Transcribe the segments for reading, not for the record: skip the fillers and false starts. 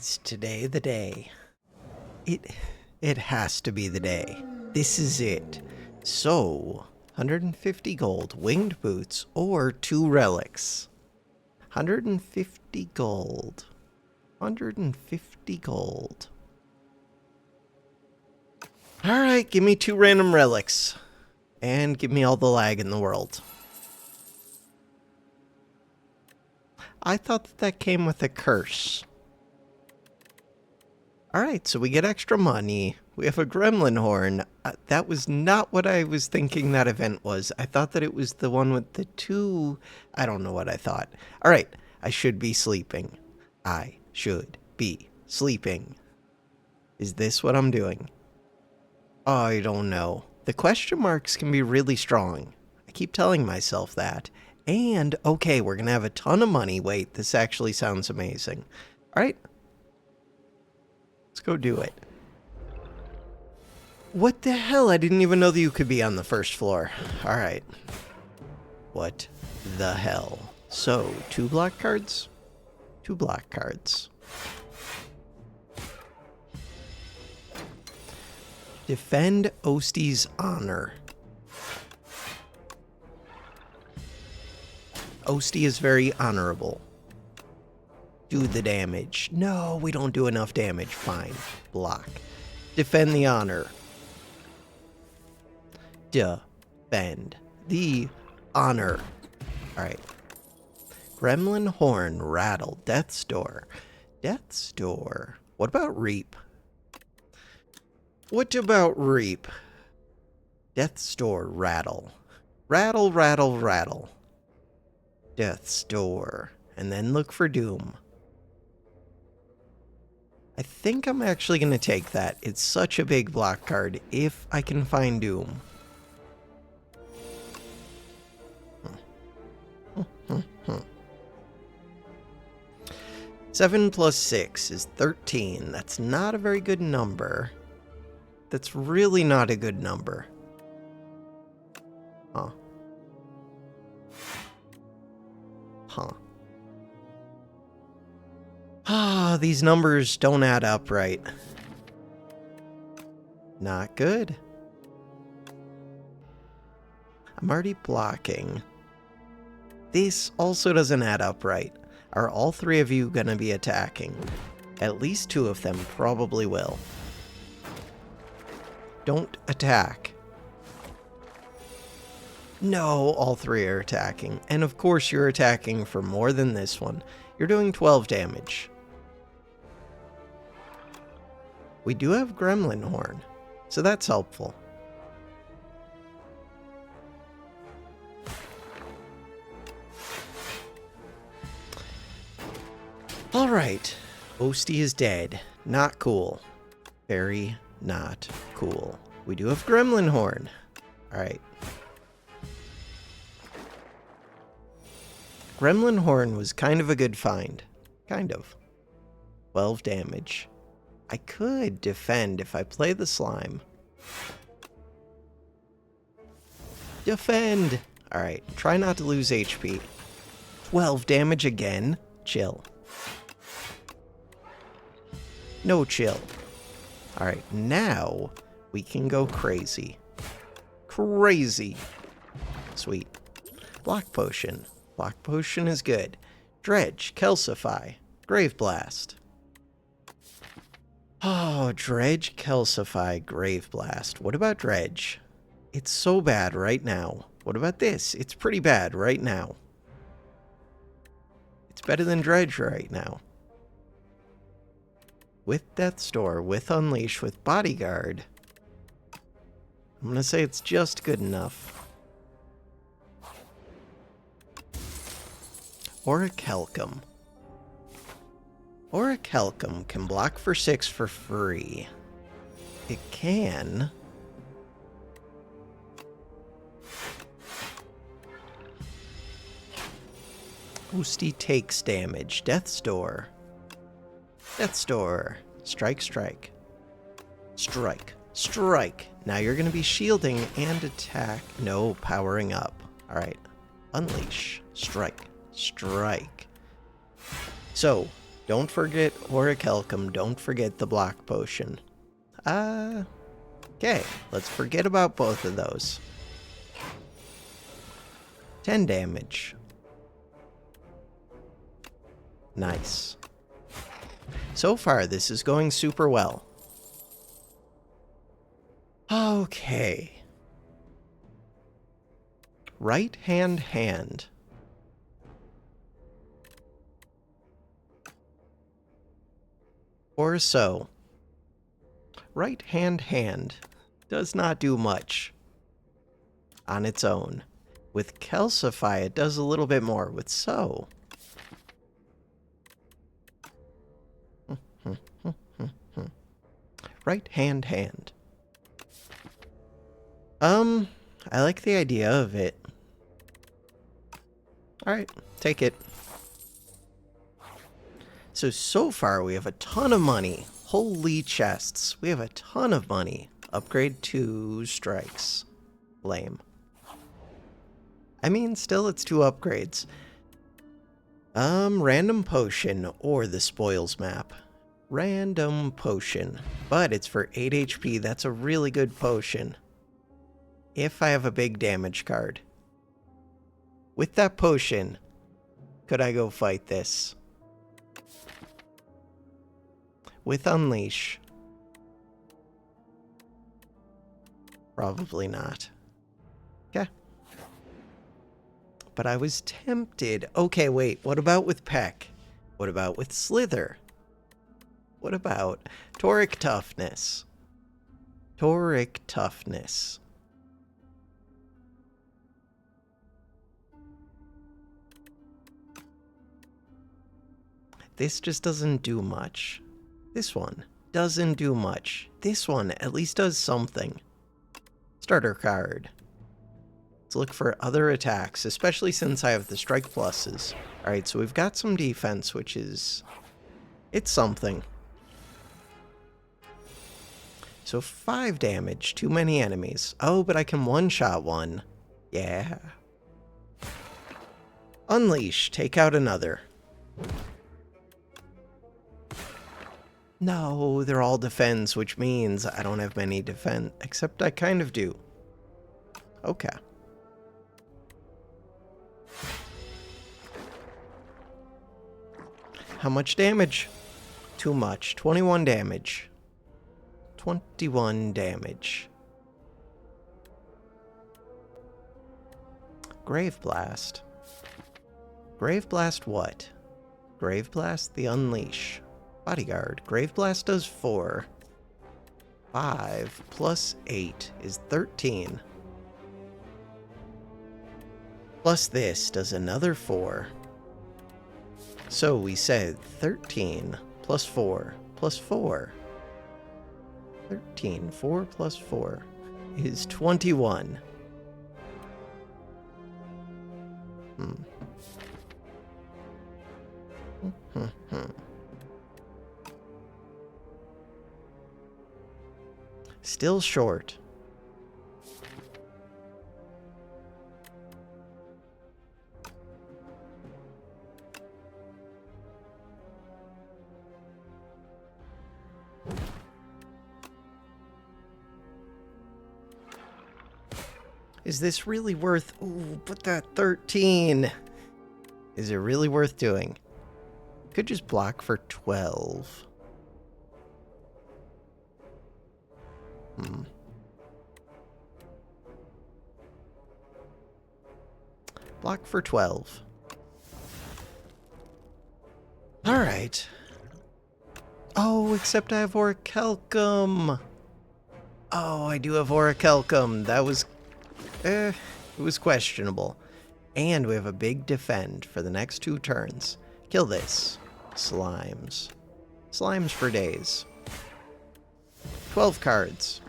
Is today the day? It has to be the day. This is it. So, 150 gold, winged boots, or 2 relics. 150 gold. 150 gold. Alright, give me 2 random relics. And give me all the lag in the world. I thought that came with a curse. Alright, so we get extra money. We have a gremlin horn. That was not what I was thinking that event was. I thought that it was the one with the 2... I don't know what I thought. Alright, I should be sleeping. I should be sleeping. Is this what I'm doing? I don't know. The question marks can be really strong. I keep telling myself that. And, okay, we're going to have a ton of money. Wait, this actually sounds amazing. Alright. Let's go do it. What the hell? I didn't even know that you could be on the first floor. Alright. What the hell? So, 2 block cards? 2 block cards. Defend Ostie's honor. Ostie is very honorable. Do the damage. No, we don't do enough damage. Fine. Block. Defend the honor. Defend the honor. Alright. Gremlin horn. Rattle. Death's door. Death's door. What about reap? What about reap? Death's door. Rattle. Rattle, rattle, rattle. Death's door. And then look for doom. I think I'm actually going to take that. It's such a big block card if I can find doom. 7 plus 6 is 13. That's not a very good number. That's really not a good number. Huh. Huh. Ah, these numbers don't add up right. Not good. I'm already blocking. This also doesn't add up right. Are all 3 of you gonna be attacking? At least 2 of them probably will. Don't attack. No, all 3 are attacking. And of course you're attacking for more than this one. You're doing 12 damage. We do have Gremlin Horn, so that's helpful. Alright, Ostie is dead. Not cool. Very not cool. We do have Gremlin Horn. Alright. Gremlin Horn was kind of a good find. Kind of. 12 damage. I could defend if I play the slime. Defend! Alright, try not to lose HP. 12 damage again? Chill. No chill. Alright, now we can go crazy. Crazy. Sweet. Block Potion. Block Potion is good. Dredge, Calcify, Grave Blast. Oh, Dredge, Calcify, Grave Blast. What about Dredge? It's so bad right now. What about this? It's pretty bad right now. It's better than Dredge right now. With Death's Door, with Unleash, with Bodyguard. I'm gonna say it's just good enough. Or a Kelcum. Or a Kelcum can block for 6 for free. It can. Ostie takes damage. Death's Door. Death's Door. Strike, strike. Strike, strike. Now you're going to be shielding and attack. No, powering up. Alright. Unleash. Strike. Strike. So, Don't forget Orichalcum. Don't forget the black potion. Okay, let's forget about both of those. 10 damage. Nice. So far, this is going super well. Okay. Right hand. Or so. Right hand does not do much on its own. With Calcify, it does a little bit more. With So. Right hand. I like the idea of it. Alright, take it. So far we have a ton of money. Holy chests. We have a ton of money. Upgrade 2 strikes. Lame. I mean, still it's 2 upgrades. Random potion or the spoils map. Random potion. But it's for 8 HP. That's a really good potion. If I have a big damage card. With that potion, could I go fight this? With Unleash. Probably not. Okay. But I was tempted. Okay, wait. What about with Peck? What about with Slither? What about Toric Toughness? Toric Toughness. This just doesn't do much. This one doesn't do much. This one at least does something. Starter card. Let's look for other attacks, especially since I have the strike pluses. Alright, so we've got some defense, which is... it's something. So 5 damage, too many enemies. Oh, but I can one-shot one. Yeah. Unleash, take out another. No, they're all defense, which means I don't have many defense, except I kind of do. Okay. How much damage? Too much. 21 damage. 21 damage. Grave Blast. Grave Blast what? Grave Blast the Unleash. Bodyguard. Grave Blast does 4. 5 plus 8 is 13. Plus this does another 4. So we said 13 plus 4 plus 4. 13. 4 plus 4 is 21. Still short. Is this really worth... ooh, but that 13. Is it really worth doing? Could just block for 12. Block for 12. Alright. Oh, except I have Orichalcum. Oh, I do have Orichalcum. That was... it was questionable. And we have a big defend for the next 2 turns. Kill this. Slimes. Slimes for days. 12 cards.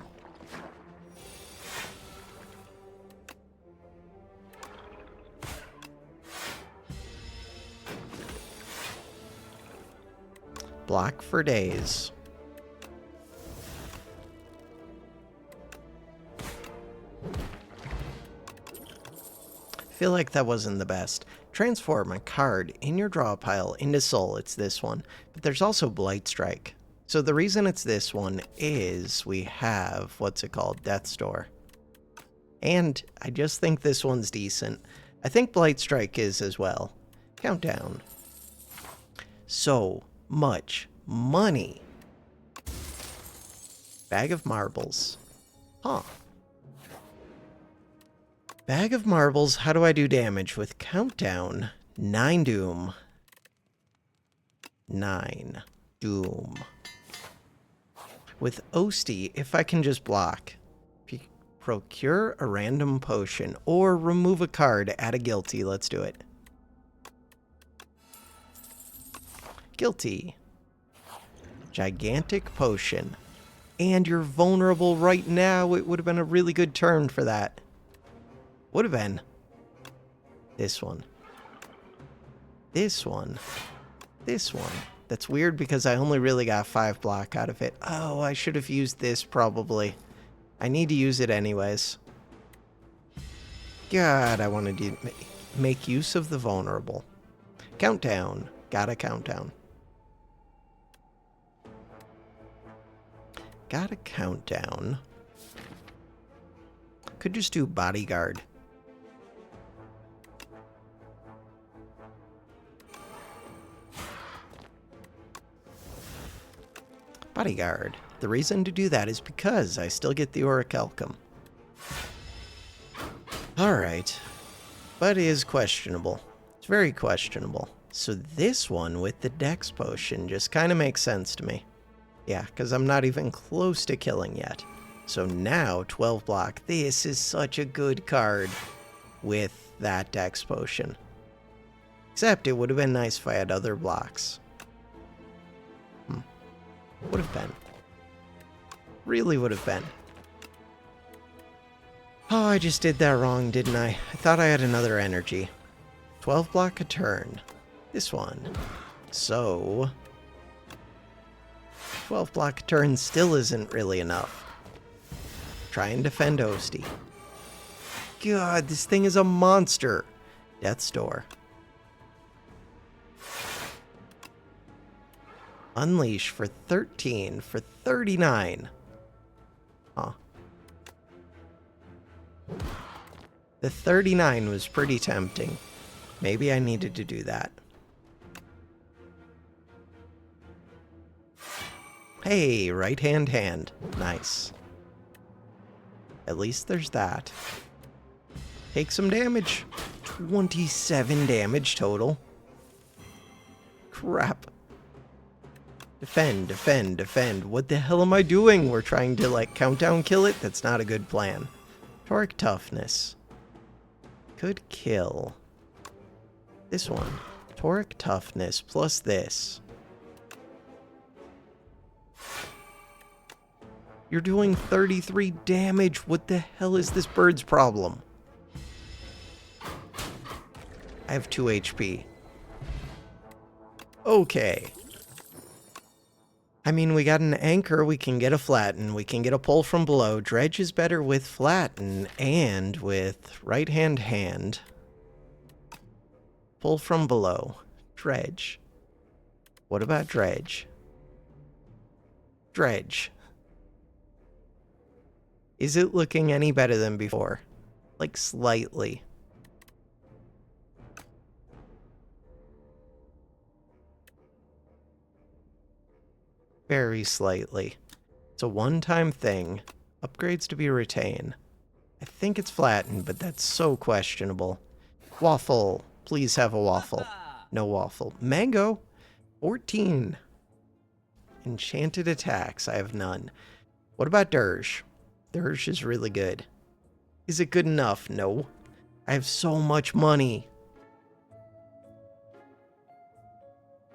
Block for days. feel like that wasn't the best. Transform a card in your draw pile into soul. It's this one. But there's also Blight Strike. So the reason it's this one is we have, what's it called? Death's Door. And I just think this one's decent. I think Blight Strike is as well. Countdown. So much money. Bag of marbles. Huh. Bag of marbles. How do I do damage with countdown? 9 doom. 9 doom. With Osty, if I can just block. Procure a random potion or remove a card, add a guilty. Let's do it. Guilty. Gigantic potion. And you're vulnerable right now. It would have been a really good turn for that. Would have been. This one. This one. This one. That's weird because I only really got 5 block out of it. Oh, I should have used this probably. I need to use it anyways. God, I wanted to make use of the vulnerable. Countdown. Gotta countdown. Gotta countdown. Could just do bodyguard. Bodyguard. The reason to do that is because I still get the orichalcum. Alright. But it is questionable. It's very questionable. So this one with the dex potion just kind of makes sense to me. Yeah, because I'm not even close to killing yet. So now, 12 block. This is such a good card with that dex potion. Except it would have been nice if I had other blocks. Would have been. Really would have been. Oh, I just did that wrong, didn't I? I thought I had another energy. 12 block a turn. This one. So 12 block a turn still isn't really enough. Try and defend Osty. God, this thing is a monster. Death's Door. Unleash for 13, for 39. Huh. The 39 was pretty tempting. Maybe I needed to do that. Hey, right hand. Nice. At least there's that. Take some damage. 27 damage total. Crap. Defend, defend, defend. What the hell am I doing? We're trying to, like, countdown kill it? That's not a good plan. Toric toughness. Could kill. This one. Toric toughness plus this. You're doing 33 damage. What the hell is this bird's problem? I have 2 HP. Okay. I mean, we got an anchor, we can get a flatten, we can get a pull from below. Dredge is better with flatten and with right hand. Pull from below. Dredge. What about dredge? Dredge. Is it looking any better than before? Like, slightly. Very slightly. It's a one-time thing. Upgrades to be retained. I think it's flattened, but that's so questionable. Waffle. Please have a waffle. No waffle. Mango. 14. Enchanted attacks. I have none. What about Dirge? Dirge is really good. Is it good enough? No. I have so much money.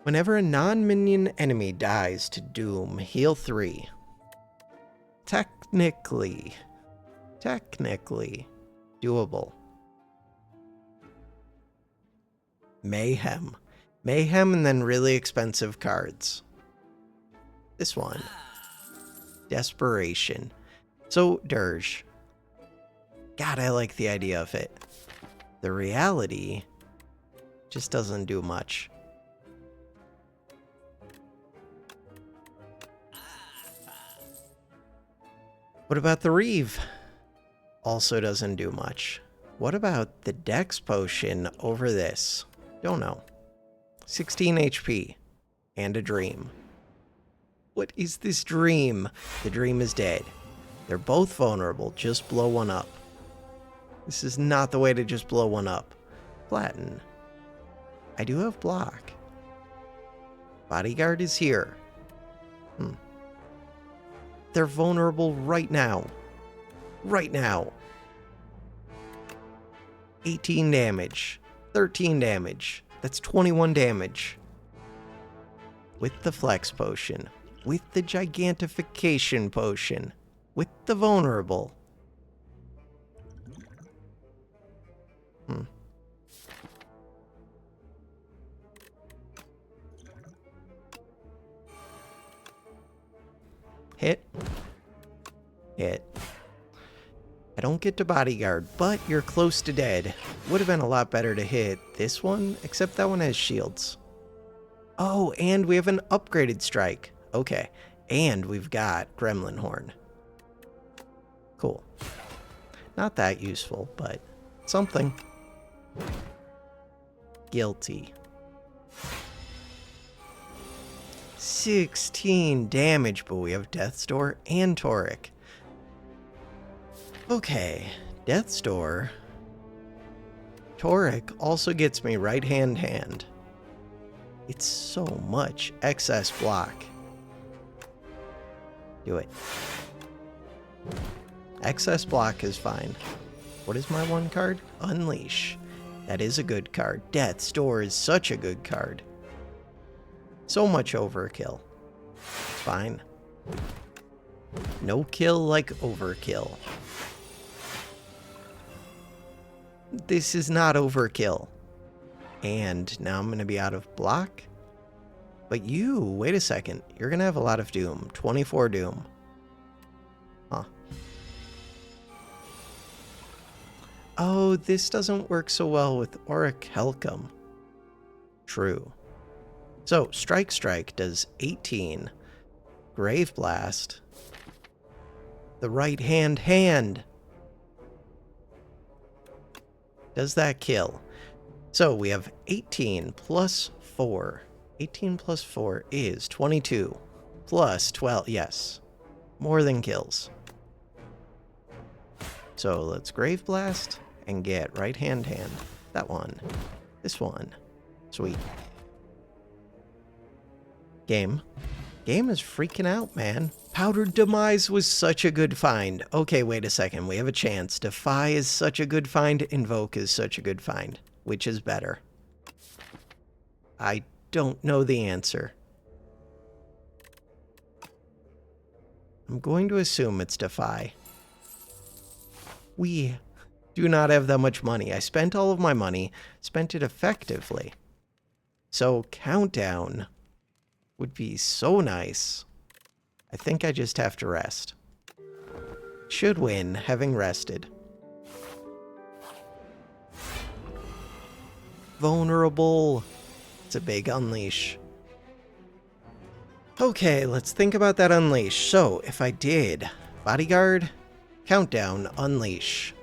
Whenever a non-minion enemy dies to Doom, heal 3. Technically doable. Mayhem and then really expensive cards. This one. Desperation. So, Dirge. God, I like the idea of it. the reality just doesn't do much. What about the Reeve? Also doesn't do much. What about the Dex potion over this? Don't know. 16 HP. And a dream. What is this dream? The dream is dead. They're both vulnerable. Just blow one up. This is not the way to just blow one up. Flatten. I do have block. Bodyguard is here. They're vulnerable right now. Right now. 18 damage. 13 damage. That's 21 damage. With the flex potion. With the gigantification potion. With the vulnerable. Hit. Hit. I don't get to bodyguard, but you're close to dead. Would have been a lot better to hit this one, except that one has shields. Oh, and we have an upgraded strike. Okay. And we've got Gremlin Horn. Cool. Not that useful, but something. Guilty. 16 damage, but we have Death's Door and Toric. Okay, Death's Door. Toric also gets me right hand. It's so much excess block. Do it. Excess block is fine. What is my one card? Unleash. That is a good card. Death's Door is such a good card. So much overkill. Fine. No kill like overkill. This is not overkill. And now I'm going to be out of block. But you, wait a second. You're going to have a lot of doom. 24 doom. Huh. Oh, this doesn't work so well with Auric Helcom. True. So, Strike does 18. Grave Blast. The right hand. Does that kill? So, we have 18 plus 4. 18 plus 4 is 22. Plus 12, yes. More than kills. So, let's Grave Blast and get right hand. That one. This one. Sweet. Game is freaking out, man. Powdered Demise was such a good find. Okay, wait a second. We have a chance. Defy is such a good find. Invoke is such a good find. Which is better? I don't know the answer. I'm going to assume it's Defy. We do not have that much money. I spent all of my money. Spent it effectively. So, Countdown would be so nice. I think I just have to rest. Should win, having rested. Vulnerable. It's a big unleash. Okay, let's think about that unleash. So, if I did Bodyguard, Countdown, Unleash.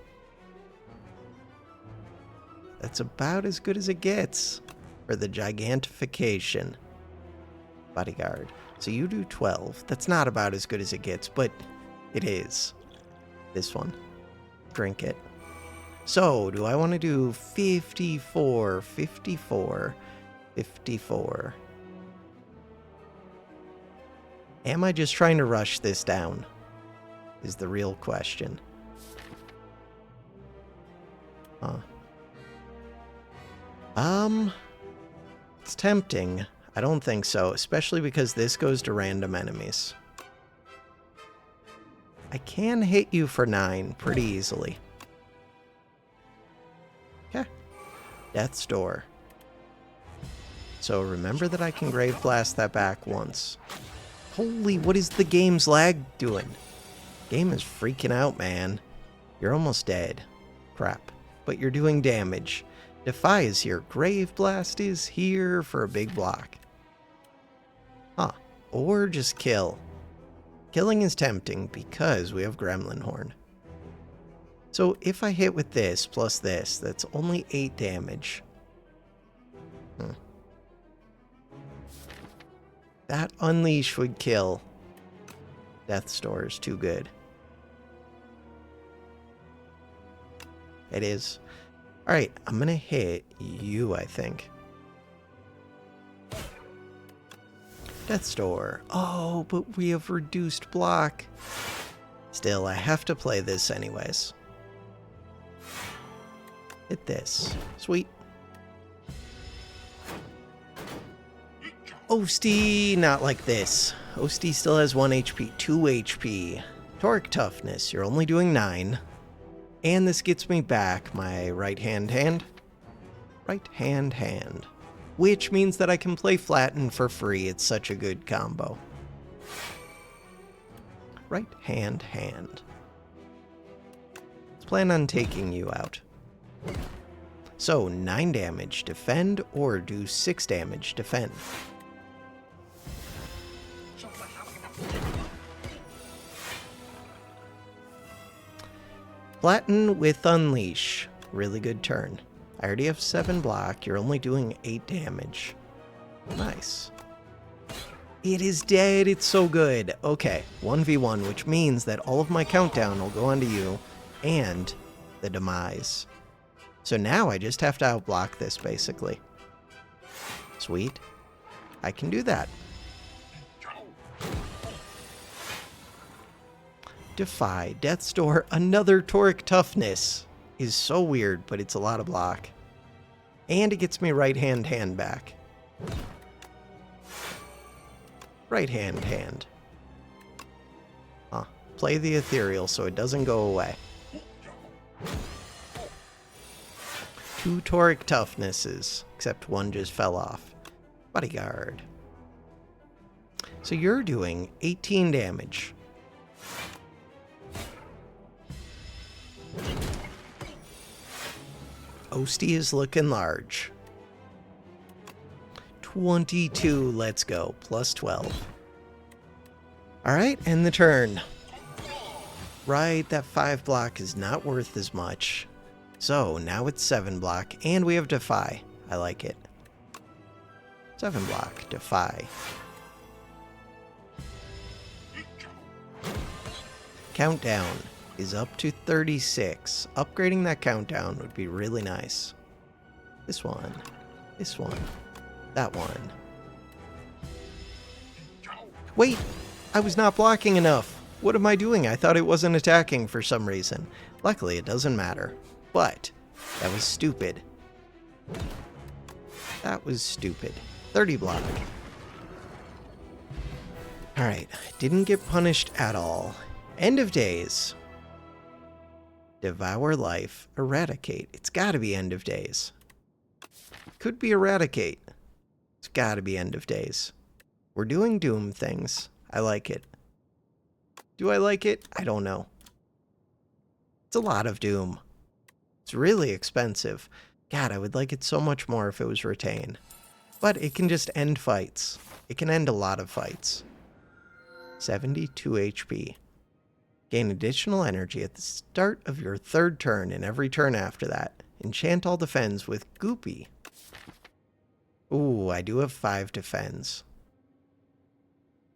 That's about as good as it gets for the gigantification. Bodyguard. So you do 12. That's not about as good as it gets, but it is. This one. Drink it. So, do I want to do 54, 54, 54? Am I just trying to rush this down? Is the real question. Huh. It's tempting. I don't think so, especially because this goes to random enemies. I can hit you for 9 pretty easily. Okay. Death's Door. So remember that I can Grave Blast that back once. Holy, what is the game's lag doing? Game is freaking out, man. You're almost dead. Crap. but you're doing damage. Defy is here. Grave Blast is here for a big block. Huh. Or just kill. Killing is tempting because we have Gremlin Horn. So if I hit with this plus this, that's only 8 damage. That Unleash would kill. Death's Door is too good. It is. Alright, I'm gonna hit you, I think. Death's Door. Oh, but we have reduced block. Still, I have to play this anyways. Hit this. Sweet. Osty, not like this. Osty still has 1 HP, 2 HP. Toric Toughness, you're only doing 9. And this gets me back my right hand. Right hand. Which means that I can play Flatten for free. It's such a good combo. Right hand. Let's plan on taking you out. So, 9 damage, defend, or do 6 damage, defend. Flatten with Unleash. Really good turn. I already have 7 block. You're only doing 8 damage. Nice. It is dead. It's so good. Okay, 1v1, which means that all of my countdown will go onto you and the demise. So now I just have to outblock this, basically. Sweet. I can do that. Defy, Death's Door, another Toric Toughness. Is so weird, but it's a lot of block. And it gets me right hand back. Right hand. Huh. Play the Ethereal so it doesn't go away. 2 Toric Toughnesses, except one just fell off. Bodyguard. So you're doing 18 damage. Osty is looking large. 22, let's go. Plus 12. Alright, end the turn. Right, that 5 block is not worth as much. So, now it's 7 block, and we have Defy. I like it. 7 block, Defy. Countdown is up to 36. Upgrading that countdown would be really nice. This one, that one. Wait, I was not blocking enough. What am I doing? I thought it wasn't attacking for some reason. Luckily, it doesn't matter. But that was stupid. That was stupid. 30 block. Alright, didn't get punished at all. End of days. Devour life. Eradicate. It's gotta be end of days. Could be eradicate. It's gotta be end of days. We're doing doom things. I like it. Do I like it? I don't know. It's a lot of doom. It's really expensive. God, I would like it so much more if it was retain. But it can just end fights. It can end a lot of fights. 72 HP. Gain additional energy at the start of your 3rd turn and every turn after that. Enchant all defends with Goopy. Ooh, I do have 5 defends.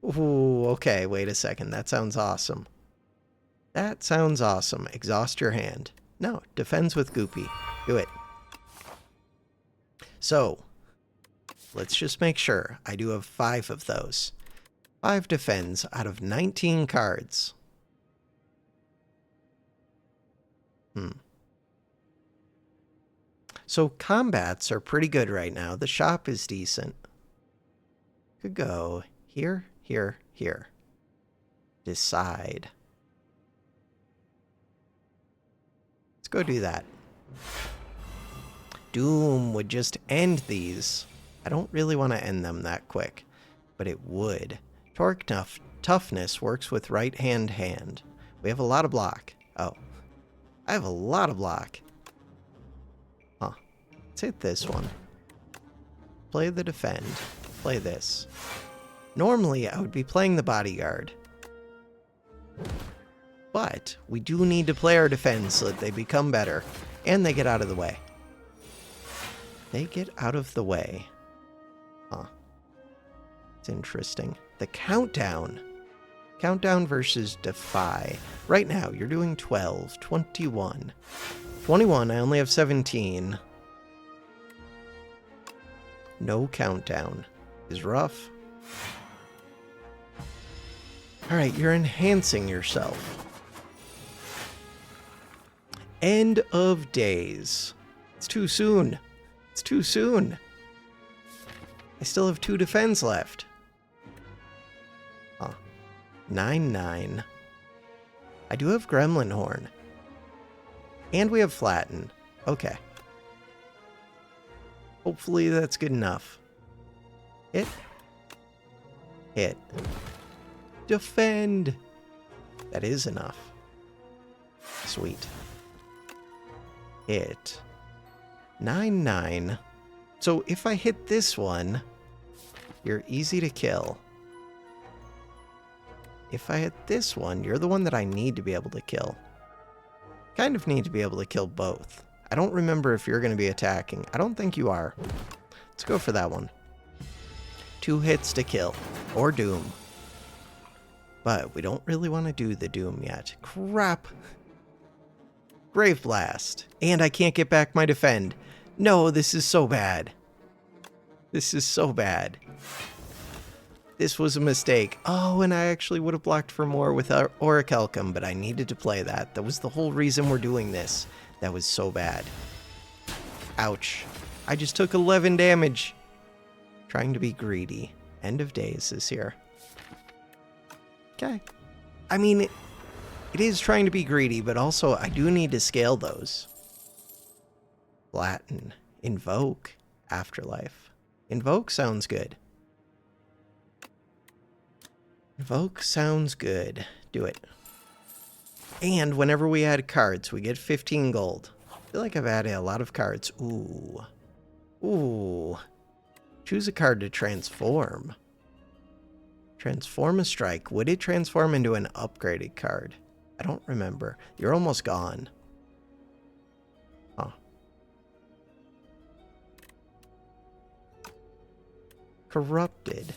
Ooh, okay, wait a second. That sounds awesome. That sounds awesome. Exhaust your hand. No, defends with Goopy. Do it. So, let's just make sure. I do have 5 of those. 5 defends out of 19 cards. So combats are pretty good right now. The shop is decent. Could go here. Decide. Let's go do that. Doom would just end these. I don't really want to end them that quick, but it would. Toric Toughness works with right hand. We have a lot of block. Oh. I have a lot of block. Let's hit this one. Play the defend. Play this. Normally, I would be playing the bodyguard. But we do need to play our defend so that they become better. And they get out of the way. They get out of the way. Huh. It's interesting. The countdown. Countdown versus defy. Right now, you're doing 12, 21. 21, I only have 17. No countdown. Is rough. Alright, you're enhancing yourself. End of days. It's too soon. It's too soon. I still have 2 defense left. Huh. 9-9. I do have Gremlin Horn. And we have Flatten. Okay. Hopefully that's good enough. Hit. Hit. Defend. That is enough. Sweet. Hit. 9-9. So if I hit this one, you're easy to kill. If I hit this one, you're the one that I need to be able to kill. Kind of need to be able to kill both. I don't remember if you're going to be attacking. I don't think you are. Let's go for that one. 2 hits to kill. Or Doom. But we don't really want to do the Doom yet. Crap. Grave Blast. And I can't get back my defend. No, this is so bad. This is so bad. This was a mistake. Oh, and I actually would have blocked for more with Orichalcum, but I needed to play that. That was the whole reason we're doing this. That was so bad. Ouch. I just took 11 damage. Trying to be greedy. End of days is here. Okay. I mean, it is trying to be greedy, but also I do need to scale those. Flatten. Invoke. Afterlife. Invoke sounds good. Invoke sounds good. Do it. And whenever we add cards, we get 15 gold. I feel like I've added a lot of cards. Ooh. Ooh. Choose a card to transform. Transform a strike. Would it transform into an upgraded card? I don't remember. You're almost gone. Huh. Corrupted.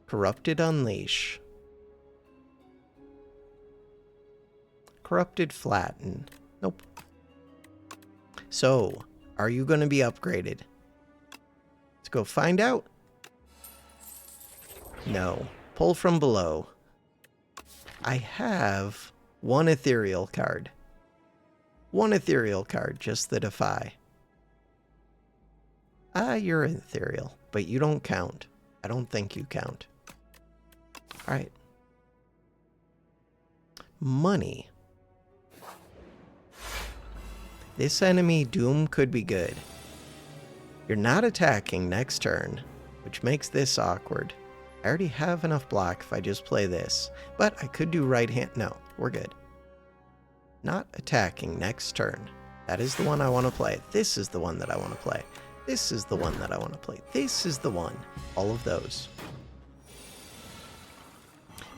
Corrupted Unleash. Corrupted Flatten. Nope. So, are you going to be upgraded? Let's go find out. No. Pull from below. I have 1 ethereal card. 1 ethereal card, just the Defy. Ah, you're ethereal, but you don't count. I don't think you count. Alright. Money. This enemy Doom could be good. You're not attacking next turn, which makes this awkward. I already have enough block if I just play this, but I could do right hand. No, we're good. Not attacking next turn. That is the one I want to play. This is the one that I want to play. This is the one that I want to play. This is the one. All of those.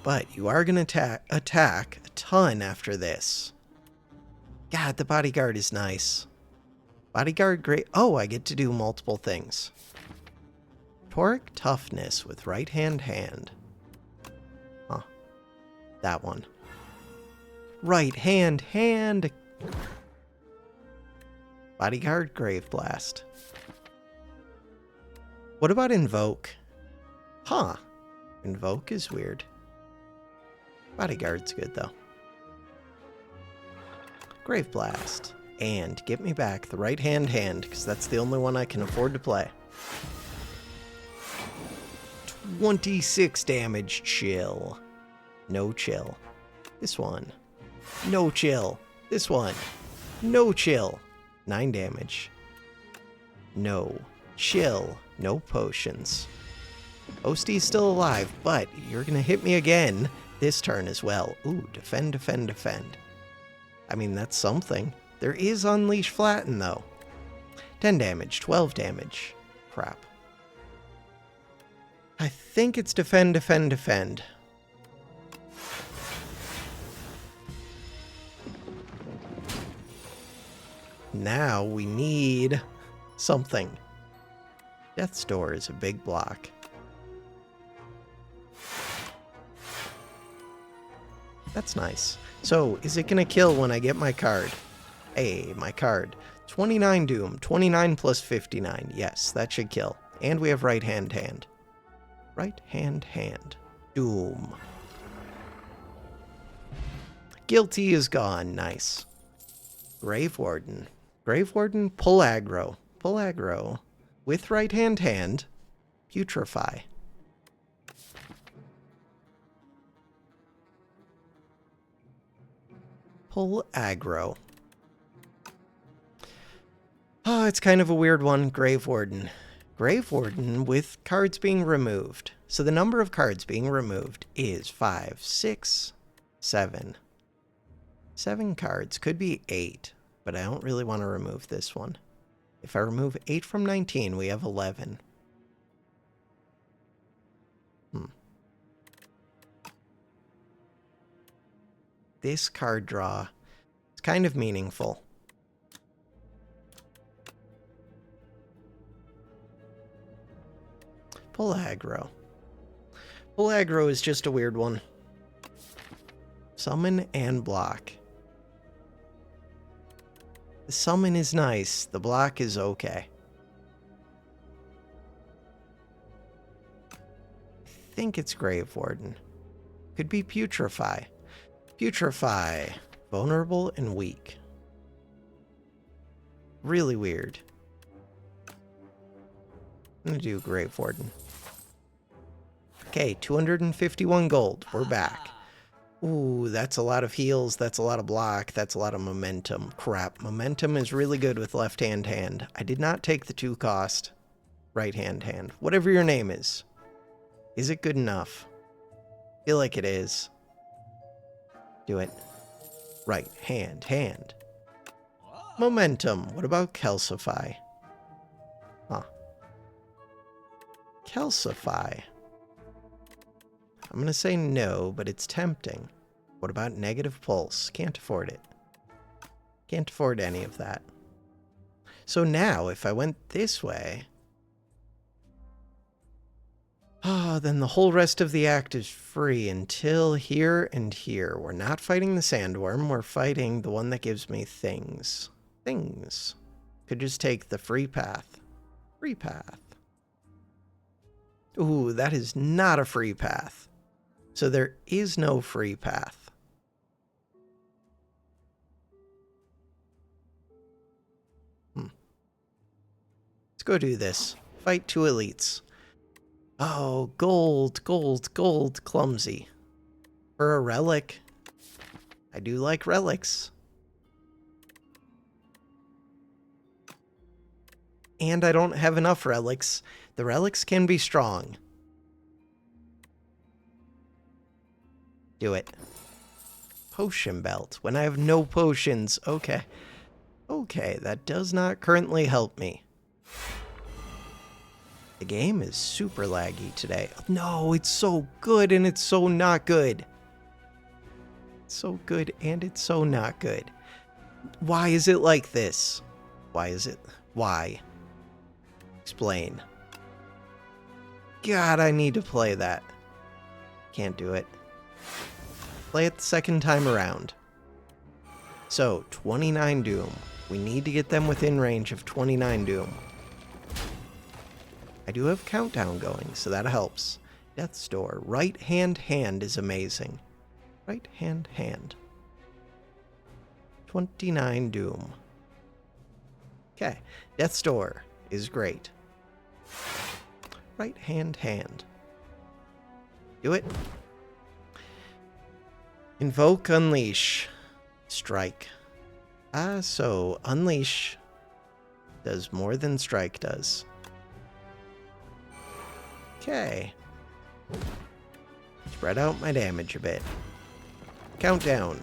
But you are going to attack a ton after this. God, the bodyguard is nice. Bodyguard, great. Oh, I get to do multiple things. Toric Toughness with right hand. Huh. That one. Right hand. Bodyguard, Grave Blast. What about Invoke? Huh. Invoke is weird. Bodyguard's good, though. Grave Blast. And get me back the right hand, because that's the only one I can afford to play. 26 damage. Chill. No chill. This one. No chill. This one. No chill. 9 damage. No chill. No potions. Osty's still alive, but you're going to hit me again this turn as well. Ooh, defend. I mean, that's something. There is Unleash Flatten, though. 10 damage, 12 damage. Crap. I think it's defend, defend, defend. Now we need something. Death's Door is a big block. That's nice. So, is it going to kill when I get my card? Hey, my card. 29 Doom. 29 plus 59. Yes, that should kill. And we have right hand hand. Right hand hand. Doom. Guilty is gone. Nice. Grave Warden. Grave Warden, pull aggro. Pull aggro. With right hand hand. Putrefy. Pull aggro. Oh, it's kind of a weird one. Grave Warden. Grave Warden with cards being removed. So the number of cards being removed is 5, 6, 7. 7 cards. Could be 8, but I don't really want to remove this one. If I remove 8 from 19, we have 11. This card draw is kind of meaningful. Pull aggro. Pull aggro is just a weird one. Summon and block. The summon is nice. The block is okay. I think it's Grave Warden. Could be Putrefy. Putrefy. Vulnerable and weak. Really weird. I'm going to do Grave Warden. Okay, 251 gold. We're back. Ooh, that's a lot of heals. That's a lot of block. That's a lot of momentum. Crap. Momentum is really good with left-hand hand. I did not take the 2 cost. Right-hand hand. Whatever your name is. Is it good enough? Feel like it is. Do it. Right hand, hand. Momentum. What about Calcify? Huh. Calcify. I'm going to say no, but it's tempting. What about Negative Pulse? Can't afford it. Can't afford any of that. So now, if I went this way... then the whole rest of the act is free until here and here. We're not fighting the sandworm. We're fighting the one that gives me things. Things. Could just take the free path. Free path. Ooh, that is not a free path. So there is no free path. Let's go do this. Fight 2 elites. Oh, gold, gold, gold, clumsy. For a relic. I do like relics. And I don't have enough relics. The relics can be strong. Do it. Potion belt. When I have no potions. Okay. Okay, that does not currently help me. The game is super laggy today. No, it's so good and it's so not good. It's so good and it's so not good. Why is it like this? Why is it? Why? Explain. God, I need to play that. Can't do it. Play it the second time around. So, 29 Doom. We need to get them within range of 29 Doom. I do have countdown going, so that helps. Death's Door. Right hand hand is amazing. Right hand hand. 29 Doom. Okay. Death's Door is great. Right hand hand. Do it. Invoke Unleash. Strike. So Unleash does more than Strike does. Okay. Spread out my damage a bit. Countdown.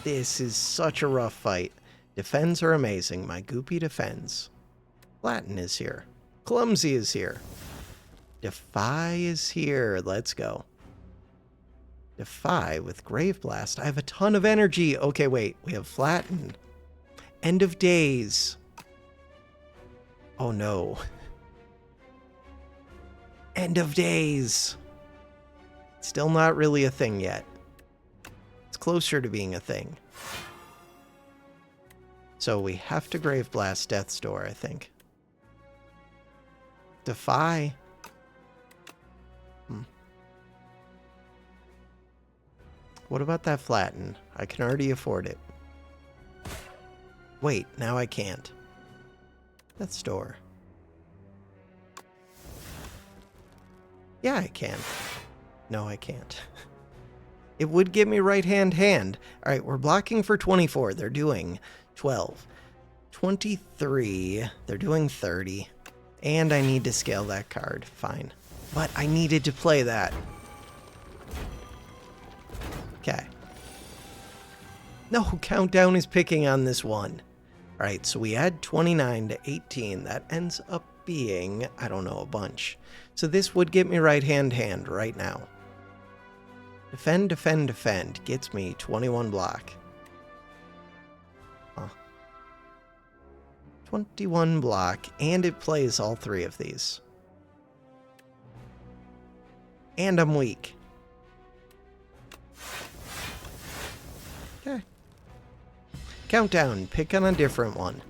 This is such a rough fight. Defends are amazing. My goopy defends. Flatten is here. Clumsy is here. Defy is here. Let's go. Defy with Grave Blast. I have a ton of energy. Okay, wait. We have Flatten. End of Days. Oh no. End of Days. Still not really a thing yet. It's closer to being a thing. So we have to Grave Blast Death's Door, I think. Defy. What about that Flatten? I can already afford it. Wait, now I can't. Death's Door. Yeah, I can. No, I can't. It would give me right-hand hand. All right, we're blocking for 24. They're doing 12. 23. They're doing 30. And I need to scale that card. Fine. But I needed to play that. Okay. No, Countdown is picking on this one. All right, so we add 29 to 18. That ends up being, I don't know, a bunch. So this would get me right-hand hand right now. Defend, defend, defend. Gets me 21 block. Huh. 21 block, and it plays all three of these. And I'm weak. Okay. Countdown. Pick on a different one.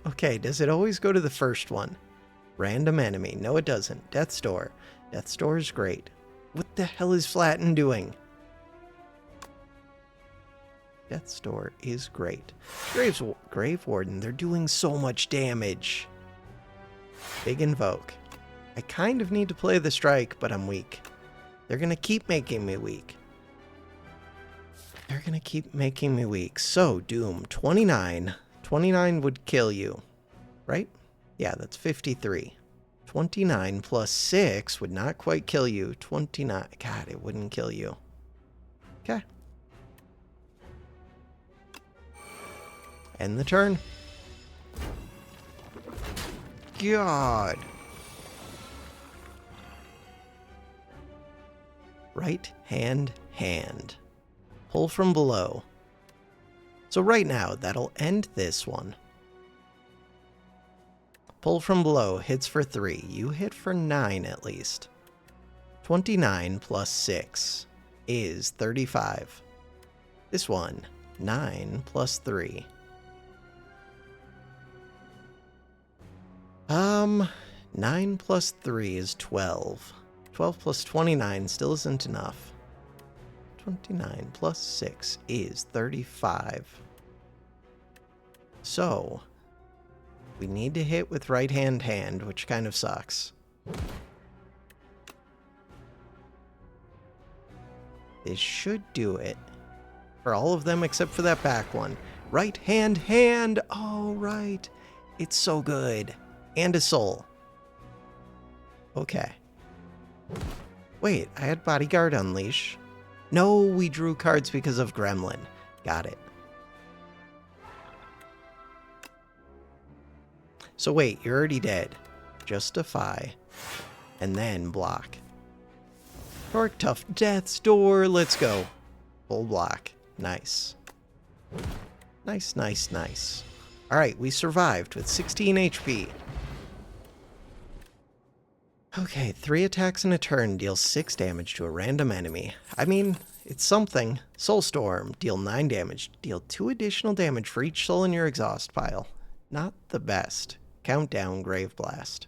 Okay, does it always go to the first one? Random enemy. No, it doesn't. Death's Door. Death's Door is great. What the hell is Flatten doing? Death's Door is great. Grave Warden, they're doing so much damage. Big Invoke. I kind of need to play the Strike, but I'm weak. They're going to keep making me weak. They're going to keep making me weak. So, Doom, 29. 29 would kill you, right? Yeah, that's 53. 29 plus 6 would not quite kill you. 29. God, it wouldn't kill you. Okay. End the turn. God. Right hand, hand. Pull from below. So right now, that'll end this one. Pull from below, hits for 3. You hit for 9 at least. 29 plus 6 is 35. This one, 9 plus 3. 9 plus 3 is 12. 12 plus 29 still isn't enough. 29 plus 6 is 35. So, we need to hit with right-hand hand, which kind of sucks. This should do it. For all of them except for that back one. Right-hand hand! Oh, right. It's so good. And a soul. Okay. Wait, I had Bodyguard Unleash. No, we drew cards because of Gremlin. Got it. So wait, you're already dead. Justify. And then block. Torque Tough Death's Door. Let's go. Full block. Nice. Nice, nice, nice. Alright, we survived with 16 HP. Okay, 3 attacks in a turn deals 6 damage to a random enemy. I mean, it's something. Soulstorm, deal 9 damage. Deal 2 additional damage for each soul in your exhaust pile. Not the best. Countdown, Grave Blast.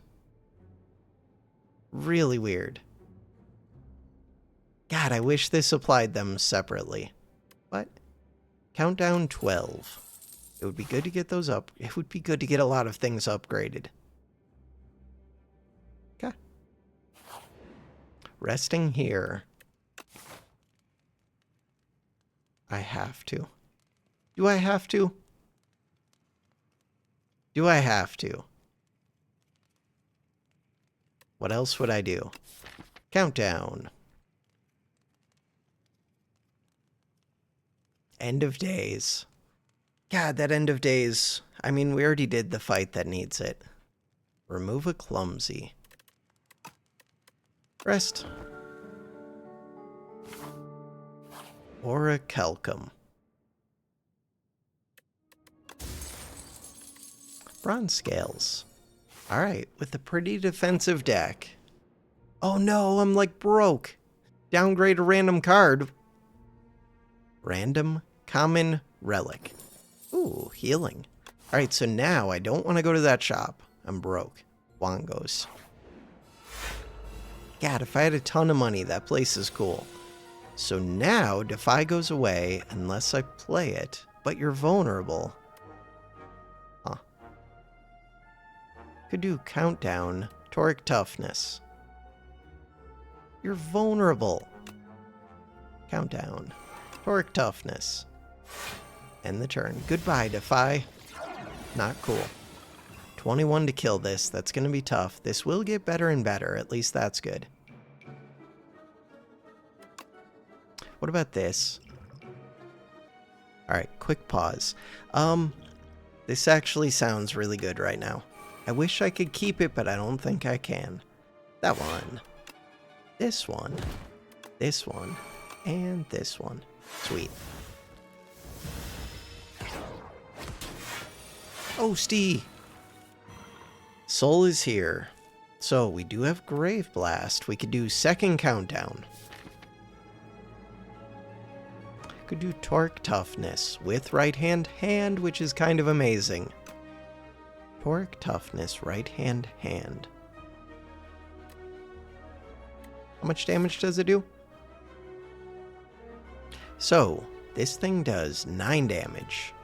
Really weird. God, I wish this applied them separately. But, Countdown 12. It would be good to get those up. It would be good to get a lot of things upgraded. Okay. Resting here. I have to. Do I have to? Do I have to? What else would I do? Countdown. End of days. God, that end of days. I mean, we already did the fight that needs it. Remove a clumsy. Rest. Or a calcum. Bronze scales. Alright, with a pretty defensive deck. Oh no, I'm like broke. Downgrade a random card. Random common relic. Ooh, healing. Alright, so now I don't want to go to that shop. I'm broke. Wongos. God, if I had a ton of money, that place is cool. So now, Defy goes away unless I play it, but you're vulnerable. Huh. Could do Countdown, Toric Toughness. You're vulnerable. Countdown, Toric Toughness. End the turn. Goodbye, Defy. Not cool. 21 to kill this. That's going to be tough. This will get better and better. At least that's good. What about this? Alright, quick pause. This actually sounds really good right now. I wish I could keep it, but I don't think I can. That one. This one. This one. And this one. Sweet. Oh, Stee! Soul is here. So, we do have Grave Blast. We could do second countdown. Could do Toric Toughness with right hand, which is kind of amazing. Toric Toughness, right hand. How much damage does it do? So, this thing does 9 damage.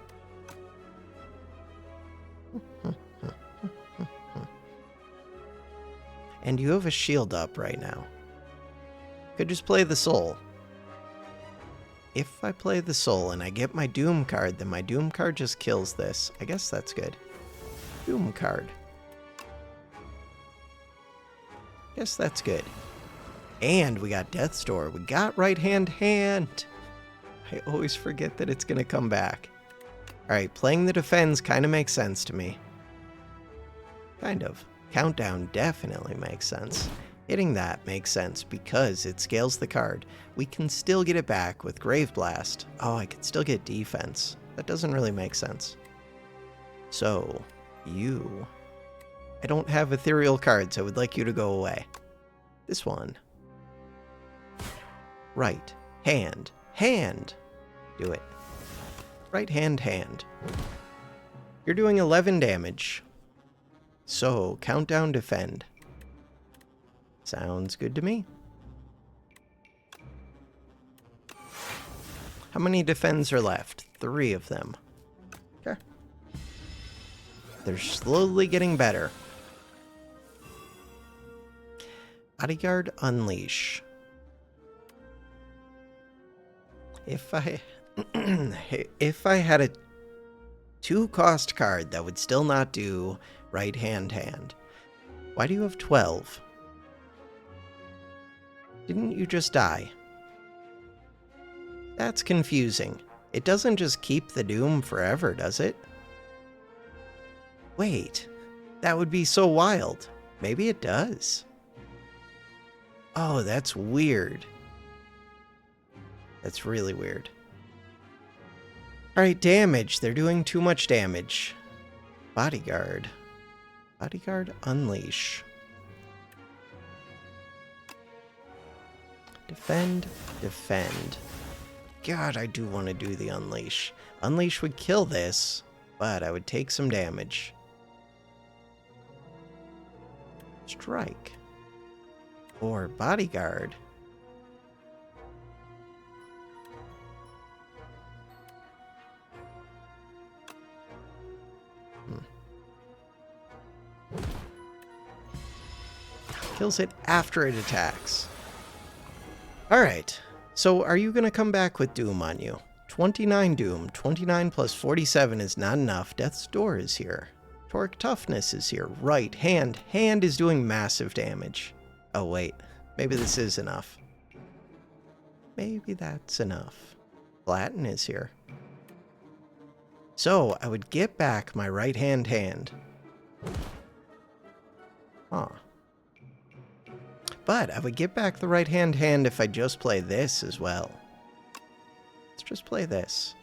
And you have a shield up right now. Could just play the soul. If I play the soul and I get my Doom card, then my Doom card just kills this. I guess that's good. Doom card. Guess that's good. And we got Death's Door. We got right hand. I always forget that it's going to come back. Alright, playing the defense kind of makes sense to me. Kind of. Countdown definitely makes sense. Hitting that makes sense because it scales the card. We can still get it back with Grave Blast. Oh, I can still get defense. That doesn't really make sense. So, you... I don't have ethereal cards. I would like you to go away. This one. Right. Hand. Do it. Right hand. You're doing 11 damage. So, countdown, defend. Sounds good to me. How many defends are left? 3 of them. Okay. They're slowly getting better. Bodyguard, unleash. If I had a 2-cost card that would still not do right hand. Why do you have 12? Didn't you just die? That's confusing. It doesn't just keep the doom forever, does it? Wait, that would be so wild. Maybe it does. Oh, that's weird. That's really weird. Alright, damage. They're doing too much damage. Bodyguard. Bodyguard, unleash. Defend. God, I do want to do the unleash. Unleash would kill this, but I would take some damage. Strike. Or bodyguard. Kills it after it attacks. Alright, so are you going to come back with Doom on you? 29 Doom, 29 plus 47 is not enough. Death's Door is here. Toric Toughness is here. Right, hand is doing massive damage. Oh wait, maybe this is enough. Maybe that's enough. Flatten is here. So I would get back my right-hand hand. Huh. But I would get back the right-hand hand if I just play this as well. Let's just play this.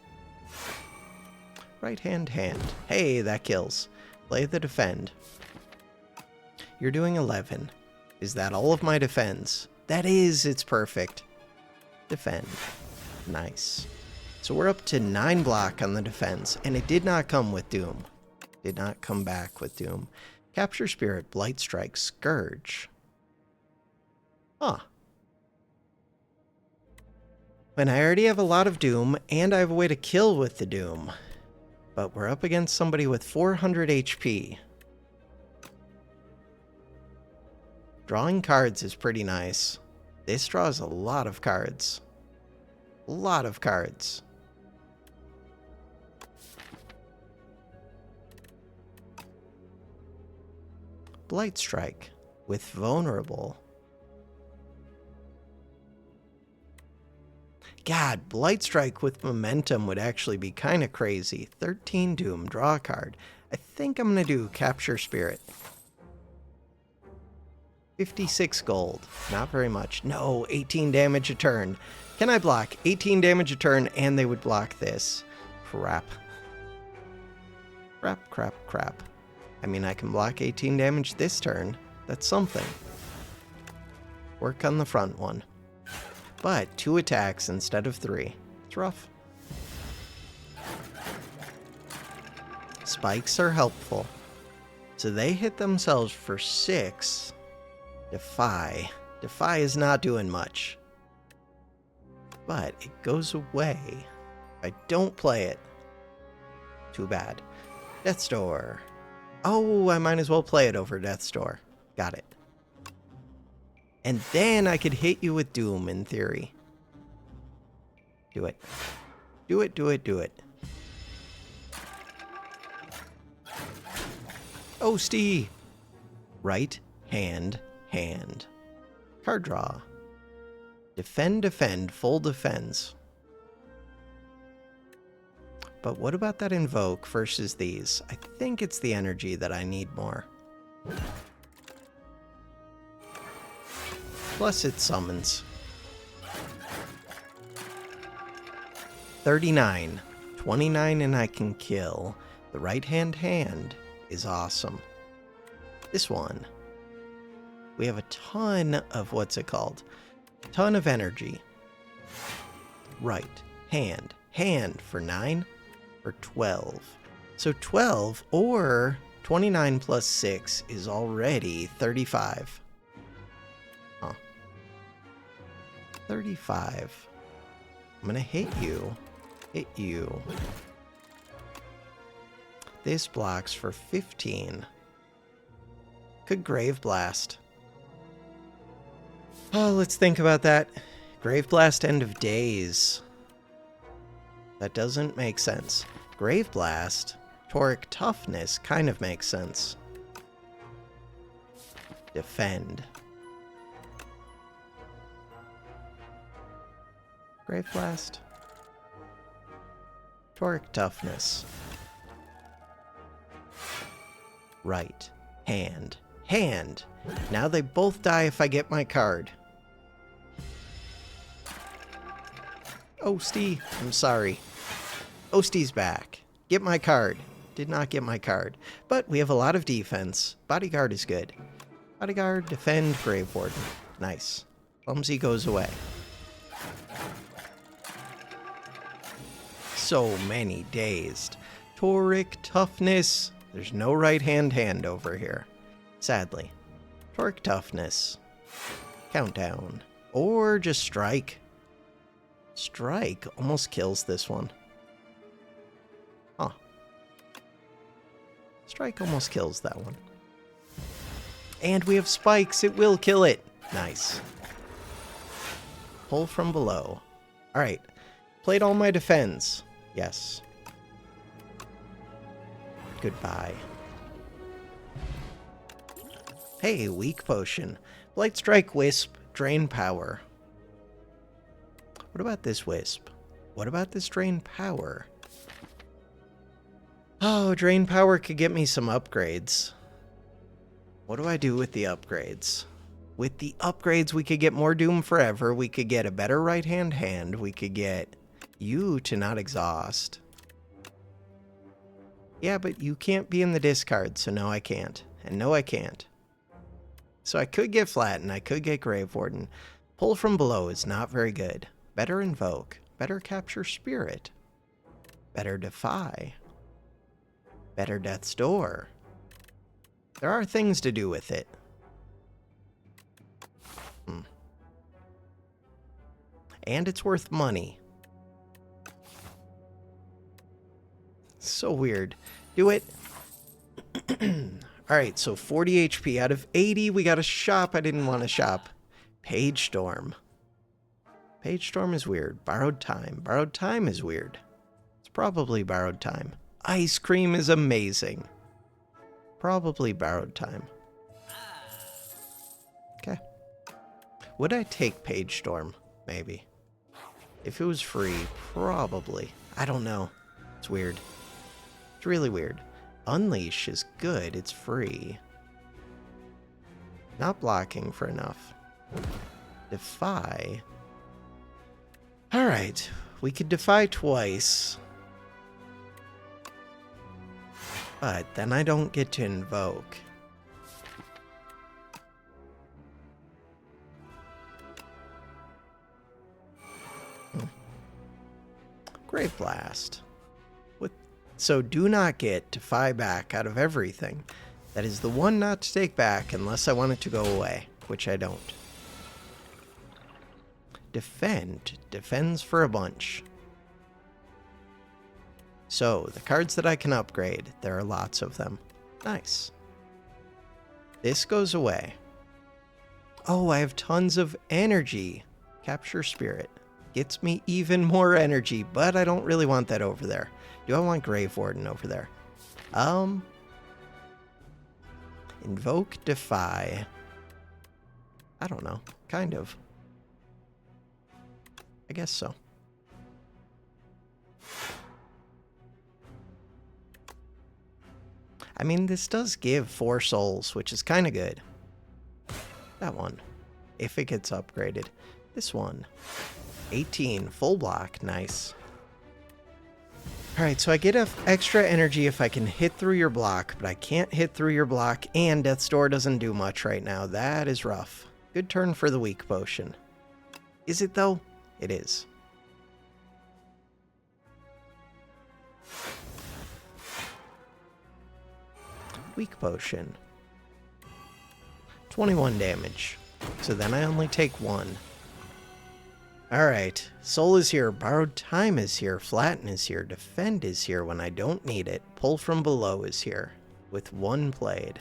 Right-hand hand. Hey, that kills. Play the defend. You're doing 11. Is that all of my defends? That is, it's perfect. Defend. Nice. So we're up to 9 block on the defense, and it did not come with Doom. Did not come back with Doom. Capture Spirit, Blight Strike, Scourge. Huh. When I already have a lot of Doom, and I have a way to kill with the Doom. But we're up against somebody with 400 HP. Drawing cards is pretty nice. This draws a lot of cards. A lot of cards. Blight Strike with Vulnerable. God, Blight Strike with Momentum would actually be kind of crazy. 13 Doom, draw a card. I think I'm going to do Capture Spirit. 56 gold. Not very much. No, 18 damage a turn. Can I block? 18 damage a turn, and they would block this. Crap. Crap, crap, crap. I mean, I can block 18 damage this turn. That's something. Work on the front one. But 2 attacks instead of 3. It's rough. Spikes are helpful. So they hit themselves for 6. Defy. Defy is not doing much. But it goes away. I don't play it. Too bad. Death's Door. Oh, I might as well play it over Death's Door. Got it. And then I could hit you with Doom, in theory. Do it. Do it, do it, do it. Oh, Steve! Right hand, hand. Card draw. Defend, defend, full defense. But what about that Invoke versus these? I think it's the energy that I need more. Plus it summons. 39. 29 and I can kill. The right-hand hand is awesome. This one. We have a ton of, what's it called? Ton of energy. Right. Hand. Hand for 9 or 12. So 12 or 29 plus 6 is already 35. 35. I'm gonna hit you. Hit you. This blocks for 15. Could Grave Blast. Oh, let's think about that. Grave Blast, End of Days. That doesn't make sense. Grave Blast, Toric Toughness kind of makes sense. Defend. Grave Blast. Toric Toughness. Right. Hand. Hand. Now they both die if I get my card. Ostie. I'm sorry. Ostie's back. Get my card. Did not get my card. But we have a lot of defense. Bodyguard is good. Bodyguard, defend, Grave Warden. Nice. Clumsy goes away. So many dazed. Toric Toughness. There's no right-hand hand over here. Sadly. Toric Toughness. Countdown. Or just Strike. Strike almost kills this one. Huh. Strike almost kills that one. And we have spikes. It will kill it. Nice. Pull from below. Alright. Played all my defends. Yes. Goodbye. Hey, weak potion. Blight Strike, Wisp, Drain Power. What about this Wisp? What about this Drain Power? Oh, drain power could get me some upgrades. What do I do with the upgrades? With the upgrades, we could get more Doom Forever. We could get a better right-hand hand. We could get you to not exhaust. Yeah, but you can't be in the discard, so no, I can't. And no, I can't. So I could get Flatten. I could get Grave Warden. Pull from below is not very good. Better Invoke. Better Capture Spirit. Better Defy. Better Death's Door. There are things to do with it. And it's worth money. So weird. Do it. Alright, so 40 HP out of 80. We got a shop. I didn't want to shop. Page Storm. Page Storm is weird. Borrowed Time. Borrowed Time is weird. It's probably Borrowed Time. Ice Cream is amazing. Probably Borrowed Time. Okay. Would I take Page Storm? Maybe. If it was free, probably. I don't know. It's weird. It's really weird. Unleash is good. It's free. Not blocking for enough. Defy. Alright. We could defy twice. But then I don't get to invoke. Grave Blast. So do not get Defy back out of everything. That is the one not to take back unless I want it to go away, which I don't. Defend. Defends for a bunch. So, the cards that I can upgrade, there are lots of them. Nice. This goes away. Oh, I have tons of energy. Capture Spirit. Gets me even more energy, but I don't really want that over there. Do I want Grave Warden over there? Invoke, Defy. I don't know. Kind of. I guess so. I mean, this does give 4 souls, which is kind of good. That one. If it gets upgraded. This one. 18. Full block. Nice. Alright, so I get extra energy if I can hit through your block, but I can't hit through your block, and Death's Door doesn't do much right now. That is rough. Good turn for the weak potion. Is it, though? It is. Weak potion. 21 damage. So then I only take 1. Alright. Soul is here. Borrowed Time is here. Flatten is here. Defend is here when I don't need it. Pull from below is here. With 1 played.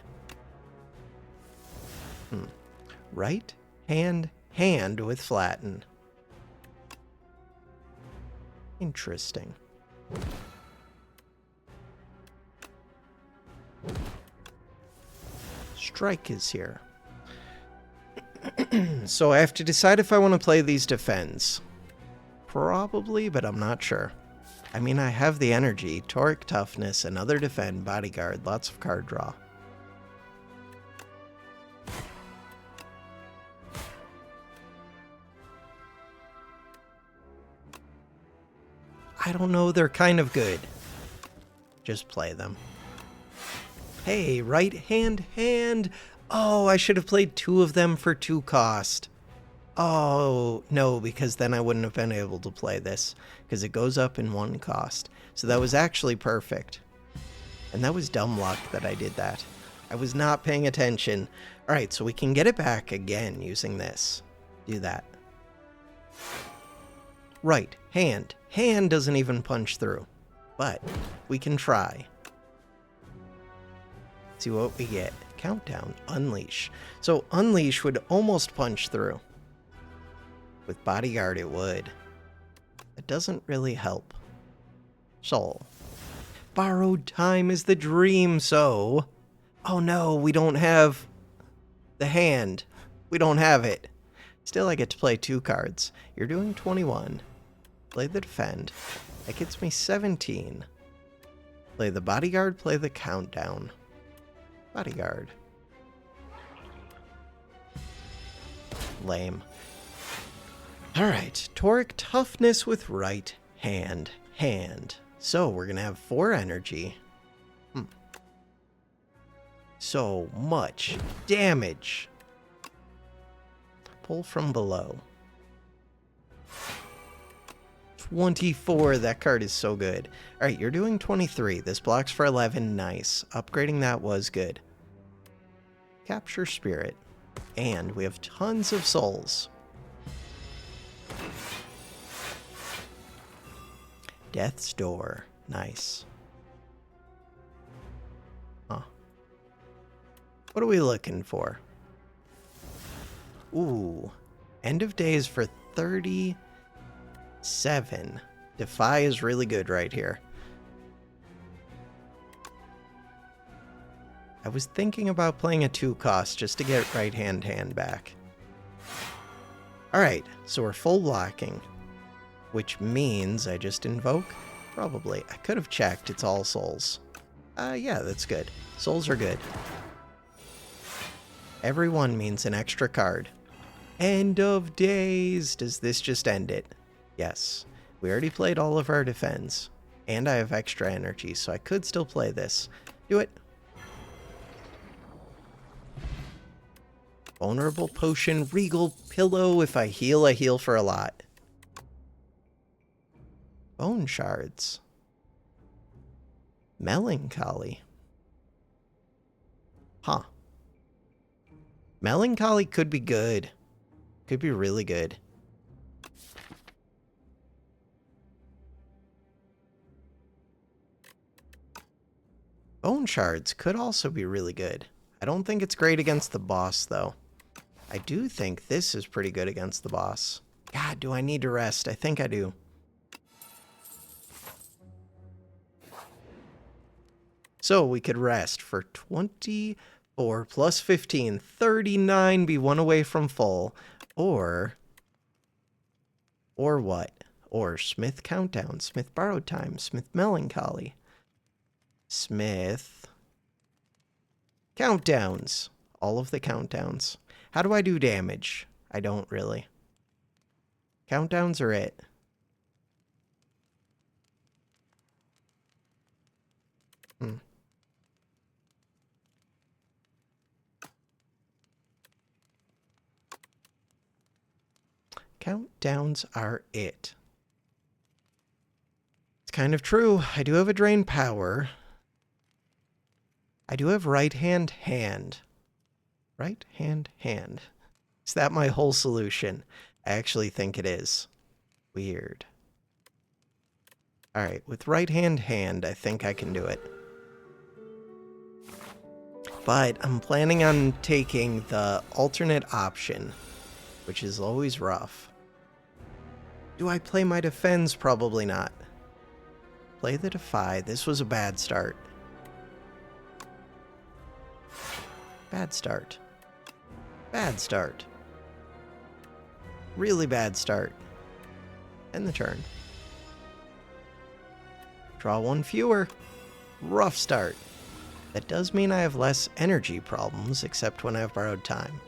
Right hand with Flatten. Interesting. Strike is here. So I have to decide if I want to play these defends. Probably, but I'm not sure. I mean, I have the energy, Toric Toughness, another defend, bodyguard, lots of card draw. I don't know, they're kind of good. Just play them. Hey, right hand. Oh, I should have played 2 of them for 2 cost. Oh, no, because then I wouldn't have been able to play this, because it goes up in 1 cost. So that was actually perfect. And that was dumb luck that I did that. I was not paying attention. Alright, so we can get it back again using this. Do that. Right, hand. Hand doesn't even punch through. But we can try. See what we get. Countdown. Unleash. So Unleash would almost punch through. With Bodyguard it would. It doesn't really help. Soul. Borrowed Time is the dream, so... Oh no, we don't have the hand. We don't have it. Still, I get to play 2 cards. You're doing 21. Play the defend. That gets me 17. Play the bodyguard, play the countdown. Bodyguard. Lame. Alright, Toric toughness with right hand. So we're gonna have 4 energy. So much damage. Pull from below. 24, that card is so good. Alright, you're doing 23. This blocks for 11, nice. Upgrading that was good. Capture Spirit. And we have tons of souls. Death's Door, nice. Huh. What are we looking for? Ooh, End of Days for 37. Defy is really good right here. I was thinking about playing a 2 cost just to get right hand back. Alright, so we're full blocking. Which means I just invoke? Probably. I could have checked, it's all souls. Yeah, that's good. Souls are good. Every one means an extra card. End of Days! Does this just end it? Yes. We already played all of our defense. And I have extra energy, so I could still play this. Do it. Vulnerable Potion, Regal Pillow. If I heal for a lot. Bone Shards. Melancholy. Huh. Melancholy could be good. Could be really good. Bone Shards could also be really good. I don't think it's great against the boss, though. I do think this is pretty good against the boss. God, do I need to rest? I think I do. So we could rest for 24 plus 15, 39, be 1 away from full. Or what? Or Smith Countdown, Smith Borrowed Time, Smith Melancholy, Smith Countdowns. All of the countdowns. How do I do damage? I don't really. Countdowns are it. Countdowns are it. It's kind of true. I do have a drain power. I do have right hand. Right hand. Is that my whole solution? I actually think it is. Weird. Alright, with right hand, I think I can do it. But I'm planning on taking the alternate option, which is always rough. Do I play my defense? Probably not. Play the Defy. This was a bad start. Bad start. Bad start. Really bad start. End the turn. Draw 1 fewer. Rough start. That does mean I have less energy problems, except when I have borrowed time.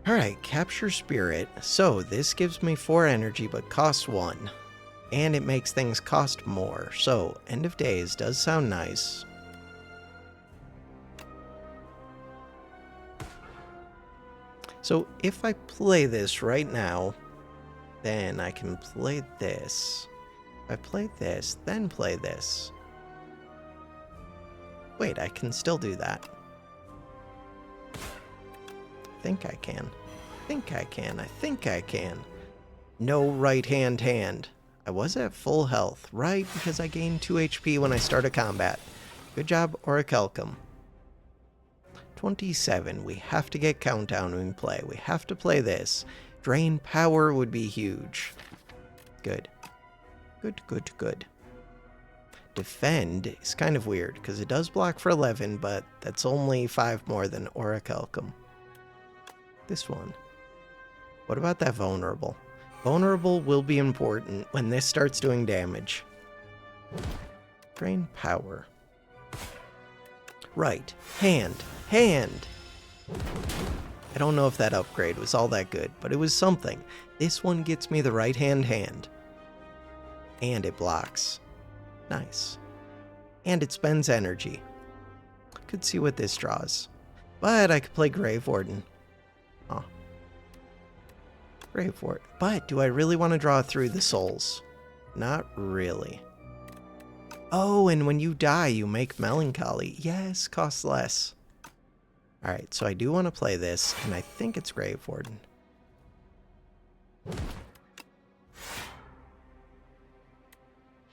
Alright, Capture Spirit. So, this gives me 4 energy, but costs 1. And it makes things cost more. So, End of Days does sound nice. So, if I play this right now, then I can play this. If I play this, then play this. Wait, I can still do that. I think I can. I think I can. No right hand. I was at full health, right? Because I gained 2 HP when I started combat. Good job, Orichalcum. 27. We have to get countdown when we play. We have to play this. Drain power would be huge. Good. Good. Defend is kind of weird, because it does block for 11, but that's only 5 more than Orichalcum. This one. What about that Vulnerable? Vulnerable will be important when this starts doing damage. Drain power. Right. Hand. Hand! I don't know if that upgrade was all that good, but it was something. This one gets me the right-hand hand. And it blocks. Nice. And it spends energy. Could see what this draws. But I could play Grave Warden. Oh. Grave Warden. But do I really want to draw through the souls? Not really. Oh, and when you die, you make Melancholy. Yes, costs less. Alright, so I do want to play this, and I think it's Grave Warden.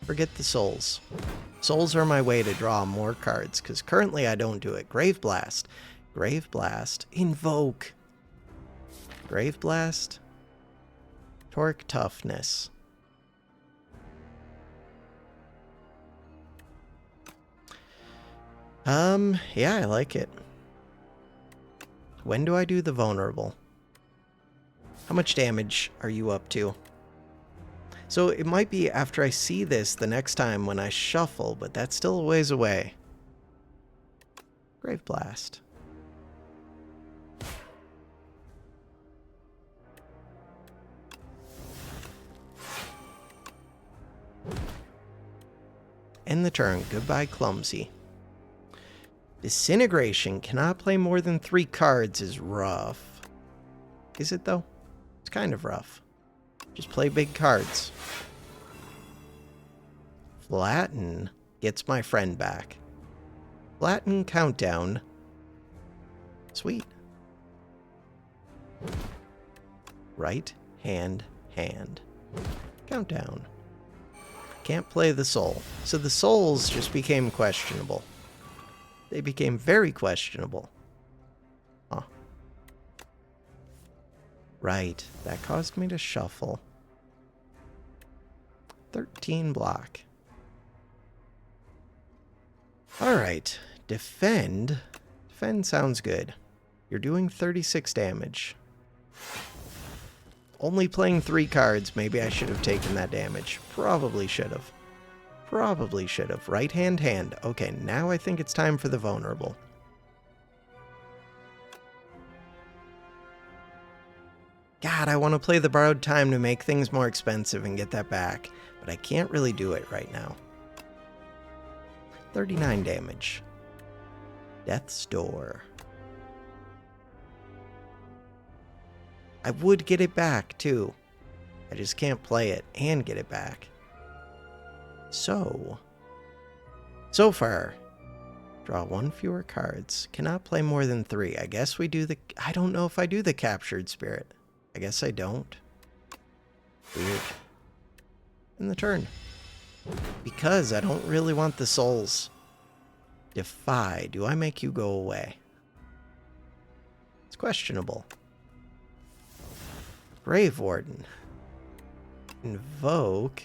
Forget the souls. Souls are my way to draw more cards, because currently I don't do it. Grave Blast. Grave Blast. Invoke. Grave Blast. Torque Toughness. Yeah, I like it. When do I do the vulnerable? How much damage are you up to? So it might be after I see this the next time when I shuffle, but that's still a ways away. Grave Blast. End the turn. Goodbye, Clumsy. Disintegration. Cannot play more than 3 cards is rough. Is it, though? It's kind of rough. Just play big cards. Flatten gets my friend back. Flatten countdown. Sweet. Right hand, hand. Countdown. Can't play the soul. So the souls just became questionable. They became very questionable. Huh. Right. That caused me to shuffle. 13 block. Alright. Defend. Defend sounds good. You're doing 36 damage. Only playing 3 cards, maybe I should have taken that damage. Probably should have. Probably should have. Right hand, hand. Okay, now I think it's time for the vulnerable. God, I want to play the borrowed time to make things more expensive and get that back, but I can't really do it right now. 39 damage. Death's Door. I would get it back, too. I just can't play it and get it back. So far, draw 1 fewer cards. Cannot play more than 3. I guess we do the... I don't know if I do the Captured Spirit. I guess I don't. Weird. In the turn. Because I don't really want the souls. Defy. Do I make you go away? It's questionable. Grave Warden. Invoke.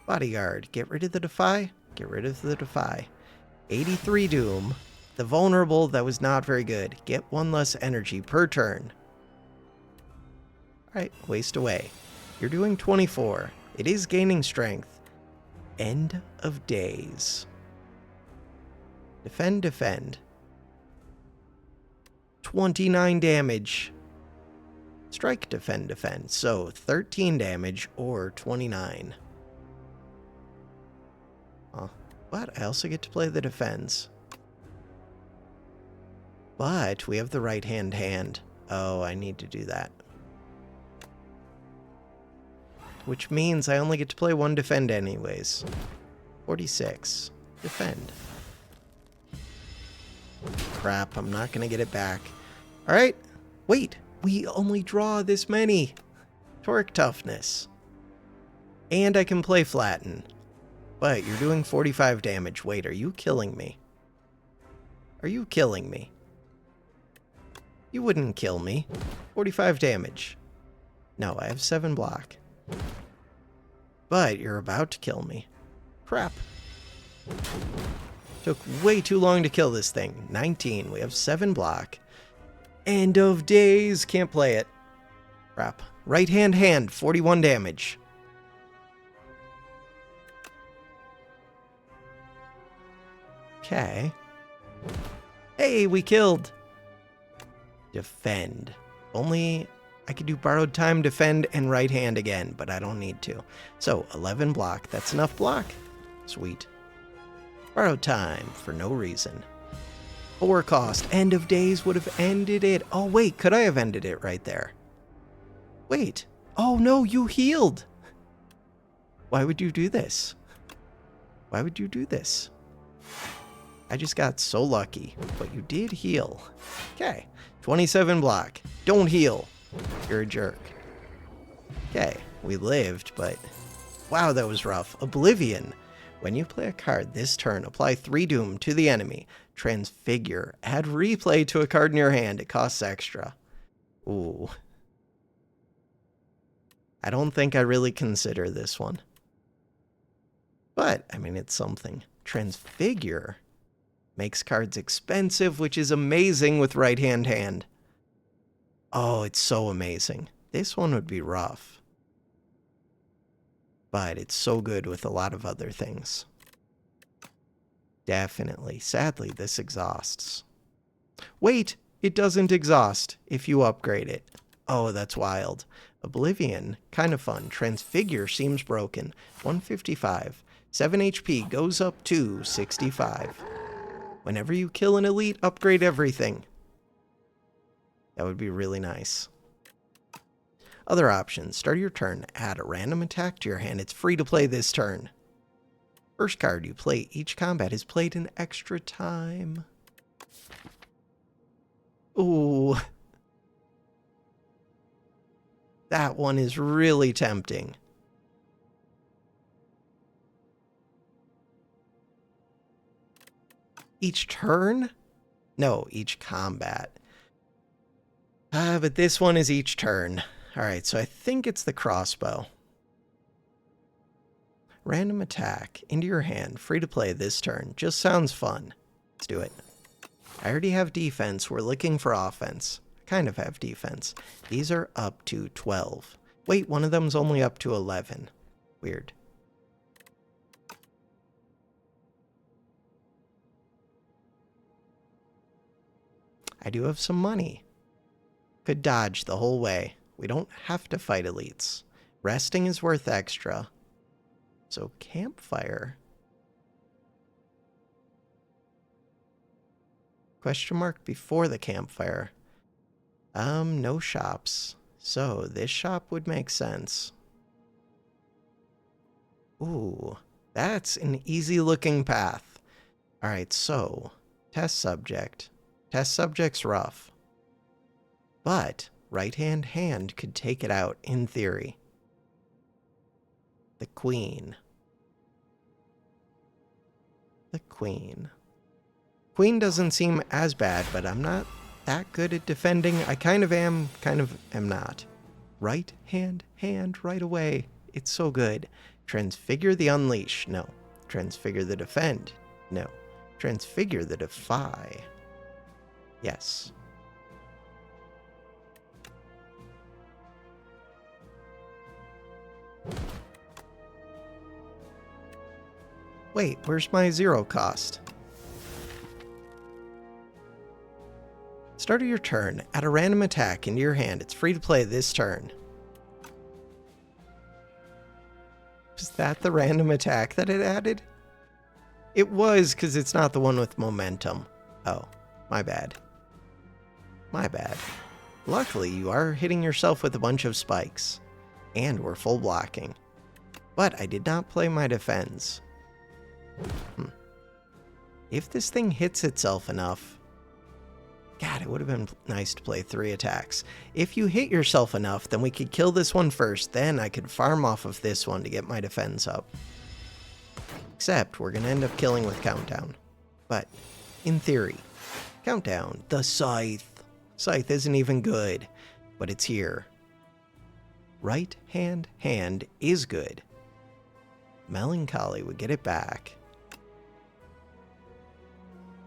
Bodyguard. Get rid of the Defy. Get rid of the Defy. 83 Doom. The vulnerable, that was not very good. Get 1 less energy per turn. Alright, waste away. You're doing 24. It is gaining strength. End of days. Defend, defend. 29 damage. Strike, defend, defend. So 13 damage or 29. But I also get to play the defense. But we have the right hand hand. Oh, I need to do that. Which means I only get to play 1 defend anyways. 46. Defend. Crap, I'm not going to get it back. Alright. Wait, we only draw this many. Torque Toughness. And I can play Flatten. But you're doing 45 damage. Wait, are you killing me? Are you killing me? You wouldn't kill me. 45 damage. No, I have 7 block. But you're about to kill me. Crap. Took way too long to kill this thing. 19. We have 7 block. End of days. Can't play it. Crap. Right hand, hand. 41 damage. Okay. Hey, we killed. Defend. Only I could do borrowed time, defend, and right hand again, but I don't need to. So 11 block. That's enough block. Sweet. Borrowed time for no reason. 4 cost. End of days would have ended it. Oh, wait. Could I have ended it right there? Wait. Oh, no. You healed. Why would you do this? Why would you do this? I just got so lucky, but you did heal. Okay. 27 block. Don't heal. You're a jerk. Okay. We lived, but wow, that was rough. Oblivion. When you play a card this turn, apply 3 doom to the enemy. Transfigure. Add replay to a card in your hand. It costs extra. Ooh. I don't think I really consider this one. But, I mean, it's something. Transfigure makes cards expensive, which is amazing with right-hand hand. Oh, it's so amazing. This one would be rough. But it's so good with a lot of other things. Definitely. Sadly, this exhausts. Wait, it doesn't exhaust if you upgrade it. Oh, that's wild. Oblivion, kind of fun. Transfigure seems broken. 155. 7 HP goes up to 65. Whenever you kill an elite, upgrade everything. That would be really nice. Other options. Start your turn. Add a random attack to your hand. It's free to play this turn. First card you play each combat is played in extra time. Ooh. That one is really tempting. Each turn? No, each combat. But this one is each turn. Alright, so I think it's the crossbow. Random attack into your hand. Free to play this turn. Just sounds fun. Let's do it. I already have defense. We're looking for offense. I kind of have defense. These are up to 12. Wait, one of them's only up to 11. Weird. I do have some money. Could dodge the whole way. We don't have to fight elites. Resting is worth extra. So campfire. Question mark before the campfire. No shops. So this shop would make sense. Ooh, that's an easy looking path. Alright, so test subject. Test subject's rough. But right-hand hand could take it out in theory. The queen. The queen. Queen doesn't seem as bad, but I'm not that good at defending. I kind of am not. Right-hand right away. It's so good. Transfigure the unleash. No. Transfigure the defend. No. Transfigure the defy. Yes. Wait, where's my 0 cost? Start of your turn. Add a random attack into your hand. It's free to play this turn. Is that the random attack that it added? It was, because it's not the one with momentum. Oh, my bad. My bad. Luckily, you are hitting yourself with a bunch of spikes. And we're full blocking. But I did not play my defense. If this thing hits itself enough... God, it would have been nice to play 3 attacks. If you hit yourself enough, then we could kill this one first. Then I could farm off of this one to get my defense up. Except we're going to end up killing with countdown. But, in theory, countdown, the scythe. Scythe isn't even good, but it's here. Right-hand hand is good. Melancholy would get it back.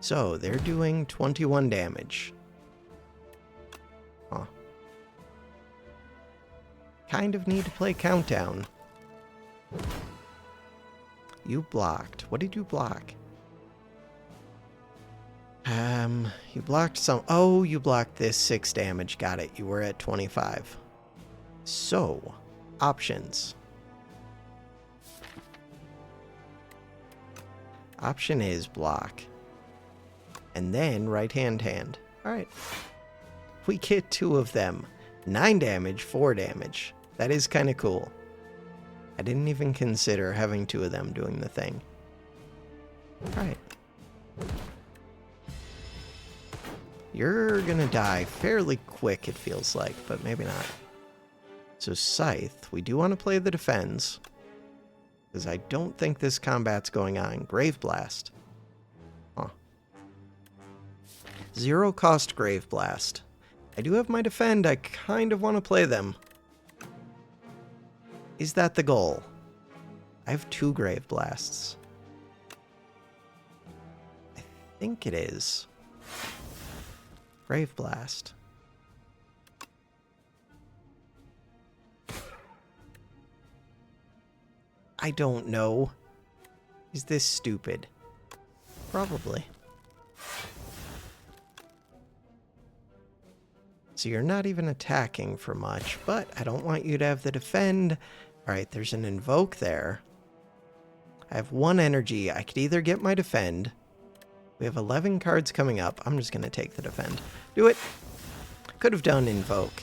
So, they're doing 21 damage. Huh. Kind of need to play countdown. You blocked. What did you block? You blocked some... Oh, you blocked this 6 damage. Got it. You were at 25. So, options. Option is block. And then right-hand hand. Alright. We get 2 of them. 9 damage, 4 damage. That is kind of cool. I didn't even consider having 2 of them doing the thing. Alright. You're gonna die fairly quick, it feels like, but maybe not. So Scythe, we do want to play the defense. Because I don't think this combat's going on. Grave Blast. Huh. 0 cost Grave Blast. I do have my defend, I kind of want to play them. Is that the goal? I have 2 Grave Blasts. I think it is. Grave Blast. I don't know. Is this stupid? Probably. So you're not even attacking for much, but I don't want you to have the defend. Alright, there's an invoke there. I have 1 energy. I could either get my defend. We have 11 cards coming up. I'm just going to take the defend. Do it. Could have done invoke.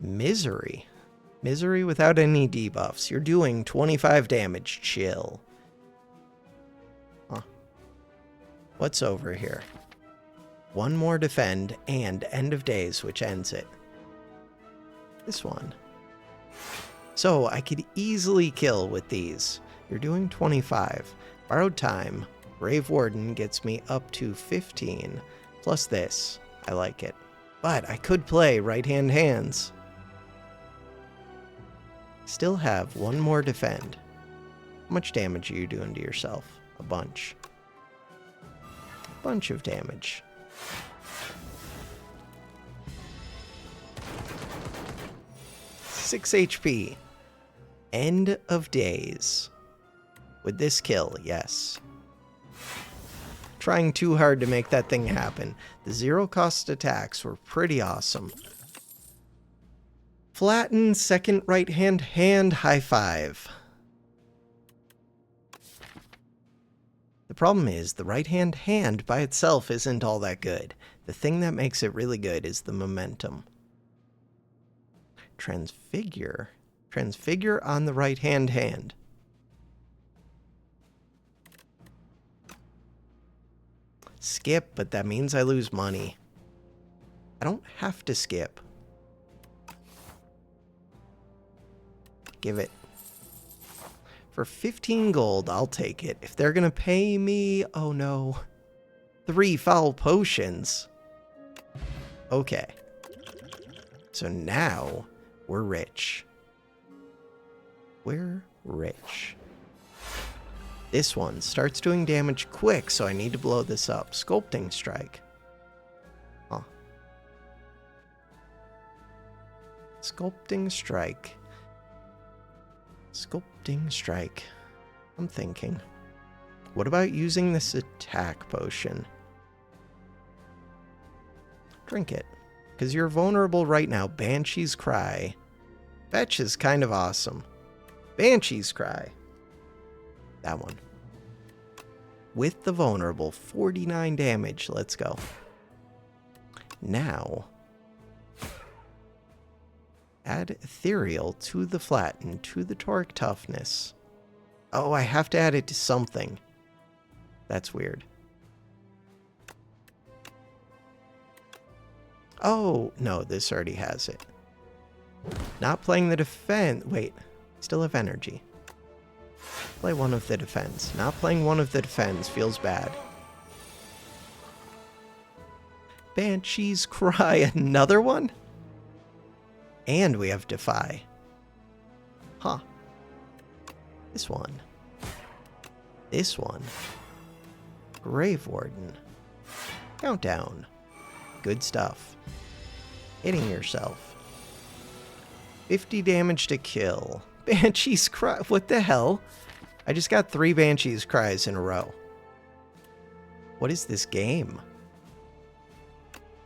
Misery. Misery without any debuffs. You're doing 25 damage. Chill. Huh. What's over here? 1 more defend and end of days, which ends it. This one. So I could easily kill with these. You're doing 25. Borrowed time. Grave Warden gets me up to 15. Plus this. I like it. But I could play right-hand hands. Still have 1 more defend. How much damage are you doing to yourself? A bunch. Bunch of damage. Six HP. End of days. With this kill, yes. Trying too hard to make that thing happen. The 0 cost attacks were pretty awesome. Flatten, second right-hand hand, high five. The problem is, the right-hand hand by itself isn't all that good. The thing that makes it really good is the momentum. Transfigure. Transfigure on the right-hand hand. Skip, but that means I lose money. I don't have to skip. Give it. For 15 gold, I'll take it. If they're gonna pay me... Oh no. 3 foul potions. Okay. So now, we're rich. We're rich. This one starts doing damage quick, so I need to blow this up. Sculpting Strike. Huh. Sculpting Strike. Sculpting Strike. I'm thinking. What about using this attack potion? Drink it. Because you're vulnerable right now. Banshee's Cry. Fetch is kind of awesome. Banshee's Cry. That one. With the vulnerable, 49 damage. Let's go. Now, add ethereal to the flatten, to the torque toughness. Oh, I have to add it to something. That's weird. Oh, no, this already has it. Not playing the defense. Wait, still have energy. Play one of the defense. Not playing one of the defense feels bad. Banshee's Cry, another one? And we have Defy. Huh. This one. This one. Grave Warden. Countdown. Good stuff. Hitting yourself. 50 damage to kill. Banshee's Cry. What the hell? I just got 3 Banshee's Cries in a row. What is this game?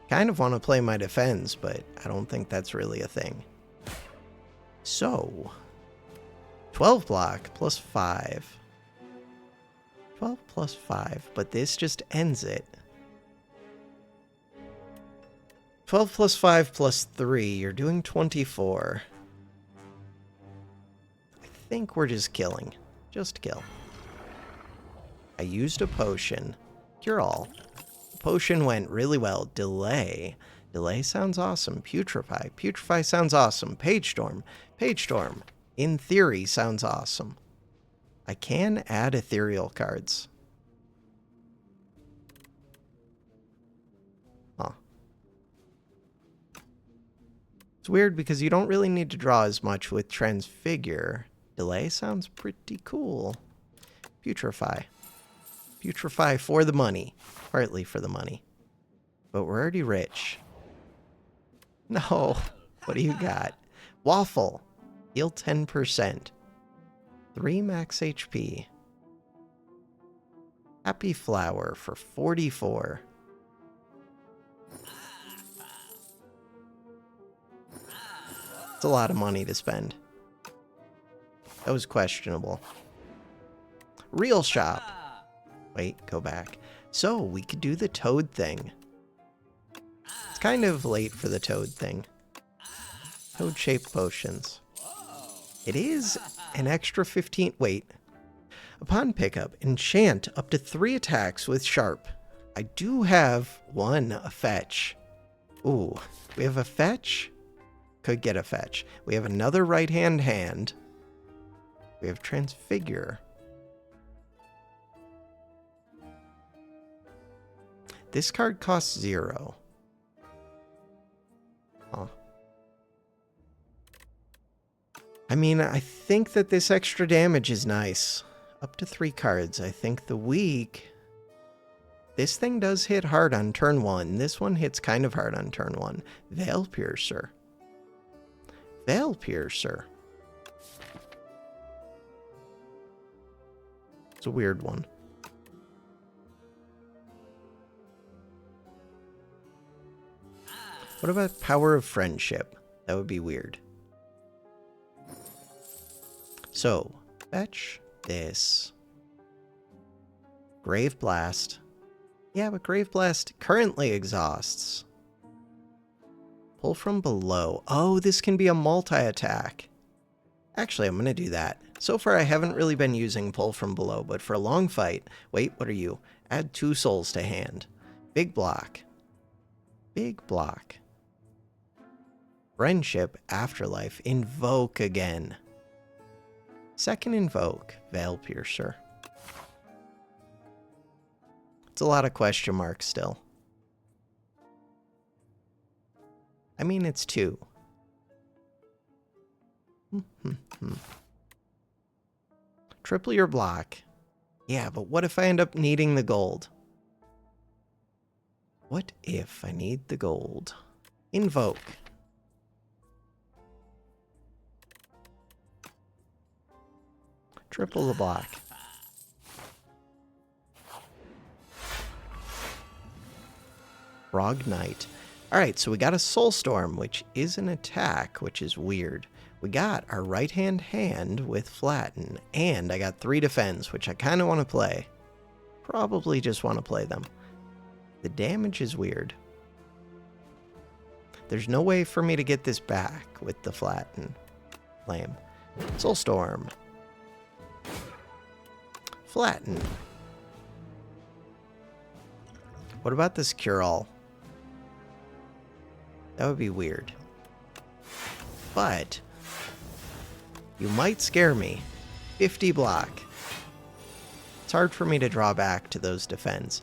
Kind of want to play my defense, but I don't think that's really a thing. So, 12 block plus 5. 12 plus 5, but this just ends it. 12 plus 5 plus 3, you're doing 24. I think we're just killing. Just kill. I used a potion. Cure all. Potion went really well. Delay. Delay sounds awesome. Putrefy. Putrefy sounds awesome. Page Storm. Page Storm. In theory, sounds awesome. I can add ethereal cards. Huh. It's weird because you don't really need to draw as much with Transfigure. Delay sounds pretty cool. Putrefy. Putrefy for the money. Partly for the money. But we're already rich. No. What do you got? Waffle. Heal 10%. 3 max HP. Happy Flower for 44. It's a lot of money to spend. That was questionable. Real shop. Wait, go back. So, we could do the toad thing. It's kind of late for the toad thing. Toad-shaped potions. It is an extra 15... Wait. Upon pickup, enchant up to 3 attacks with sharp. I do have a fetch. Ooh, we have a fetch? Could get a fetch. We have another right-hand hand. We have Transfigure. This card costs 0. Huh. I mean, I think that this extra damage is nice. Up to 3 cards. I think the weak... This thing does hit hard on turn 1. This one hits kind of hard on turn 1. Veil Piercer. Veil Piercer. It's a weird one. What about Power of Friendship? That would be weird. So, fetch this. Grave Blast. Yeah, but Grave Blast currently exhausts. Pull from below. Oh, this can be a multi-attack. Actually, I'm going to do that. So far, I haven't really been using Pull from below, but for a long fight... Wait, what are you? Add 2 souls to hand. Big block. Big block. Friendship, Afterlife, Invoke again. Second Invoke, Veil Piercer. It's a lot of question marks still. I mean, it's 2. Triple your block. Yeah, but what if I end up needing the gold? What if I need the gold? Invoke. Triple the block. Frog Knight. Alright, so we got a Soulstorm, which is an attack, which is weird. We got our right-hand hand with Flatten, and I got 3 defense, which I kind of want to play. Probably just want to play them. The damage is weird. There's no way for me to get this back with the Flatten. Lame. Soulstorm. Flatten. What about this Cure-All? That would be weird. But you might scare me. 50 block. It's hard for me to draw back to those defense.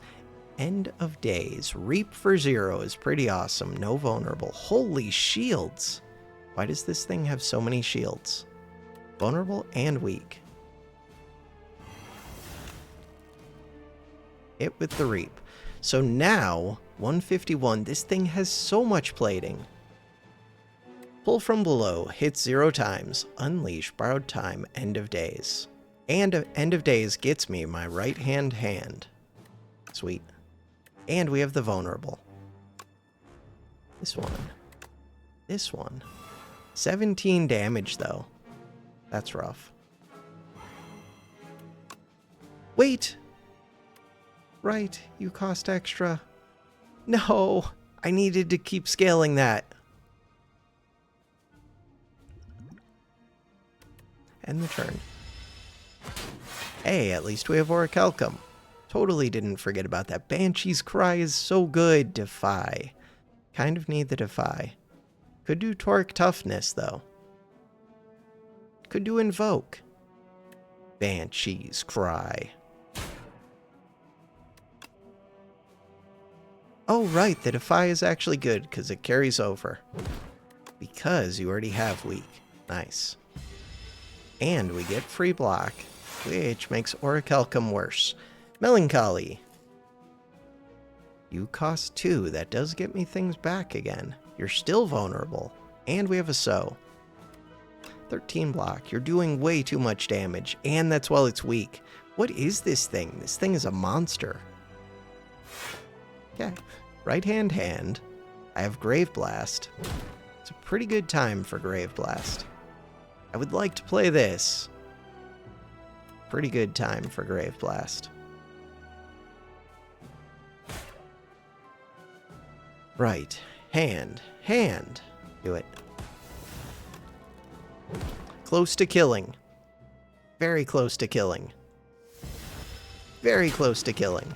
End of Days. Reap for 0 is pretty awesome. No vulnerable. Holy shields. Why does this thing have so many shields? Vulnerable and weak. Hit with the Reap. So now, 151, this thing has so much plating. Pull from below, hit 0 times, unleash, borrowed time, End of Days. And End of Days gets me my right-hand hand. Sweet. And we have the vulnerable. This one. This one. 17 damage, though. That's rough. Wait! Right, you cost extra. No! I needed to keep scaling that. End the turn. Hey, at least we have Orichalcum. Totally didn't forget about that. Banshee's Cry is so good. Defy. Kind of need the Defy. Could do Toric Toughness, though. Could do Invoke. Banshee's Cry. Oh, right, the Defy is actually good, because it carries over. Because you already have Weak. Nice. And we get free block, which makes Orichalcum worse. Melancholy. You cost 2. That does get me things back again. You're still vulnerable. And we have a Sow. 13 block. You're doing way too much damage. And that's while it's weak. What is this thing? This thing is a monster. Okay. Right hand. I have Grave Blast. It's a pretty good time for Grave Blast. I would like to play this. Pretty good time for Grave Blast. Right. Hand. Do it. Close to killing. Very close to killing. Very close to killing.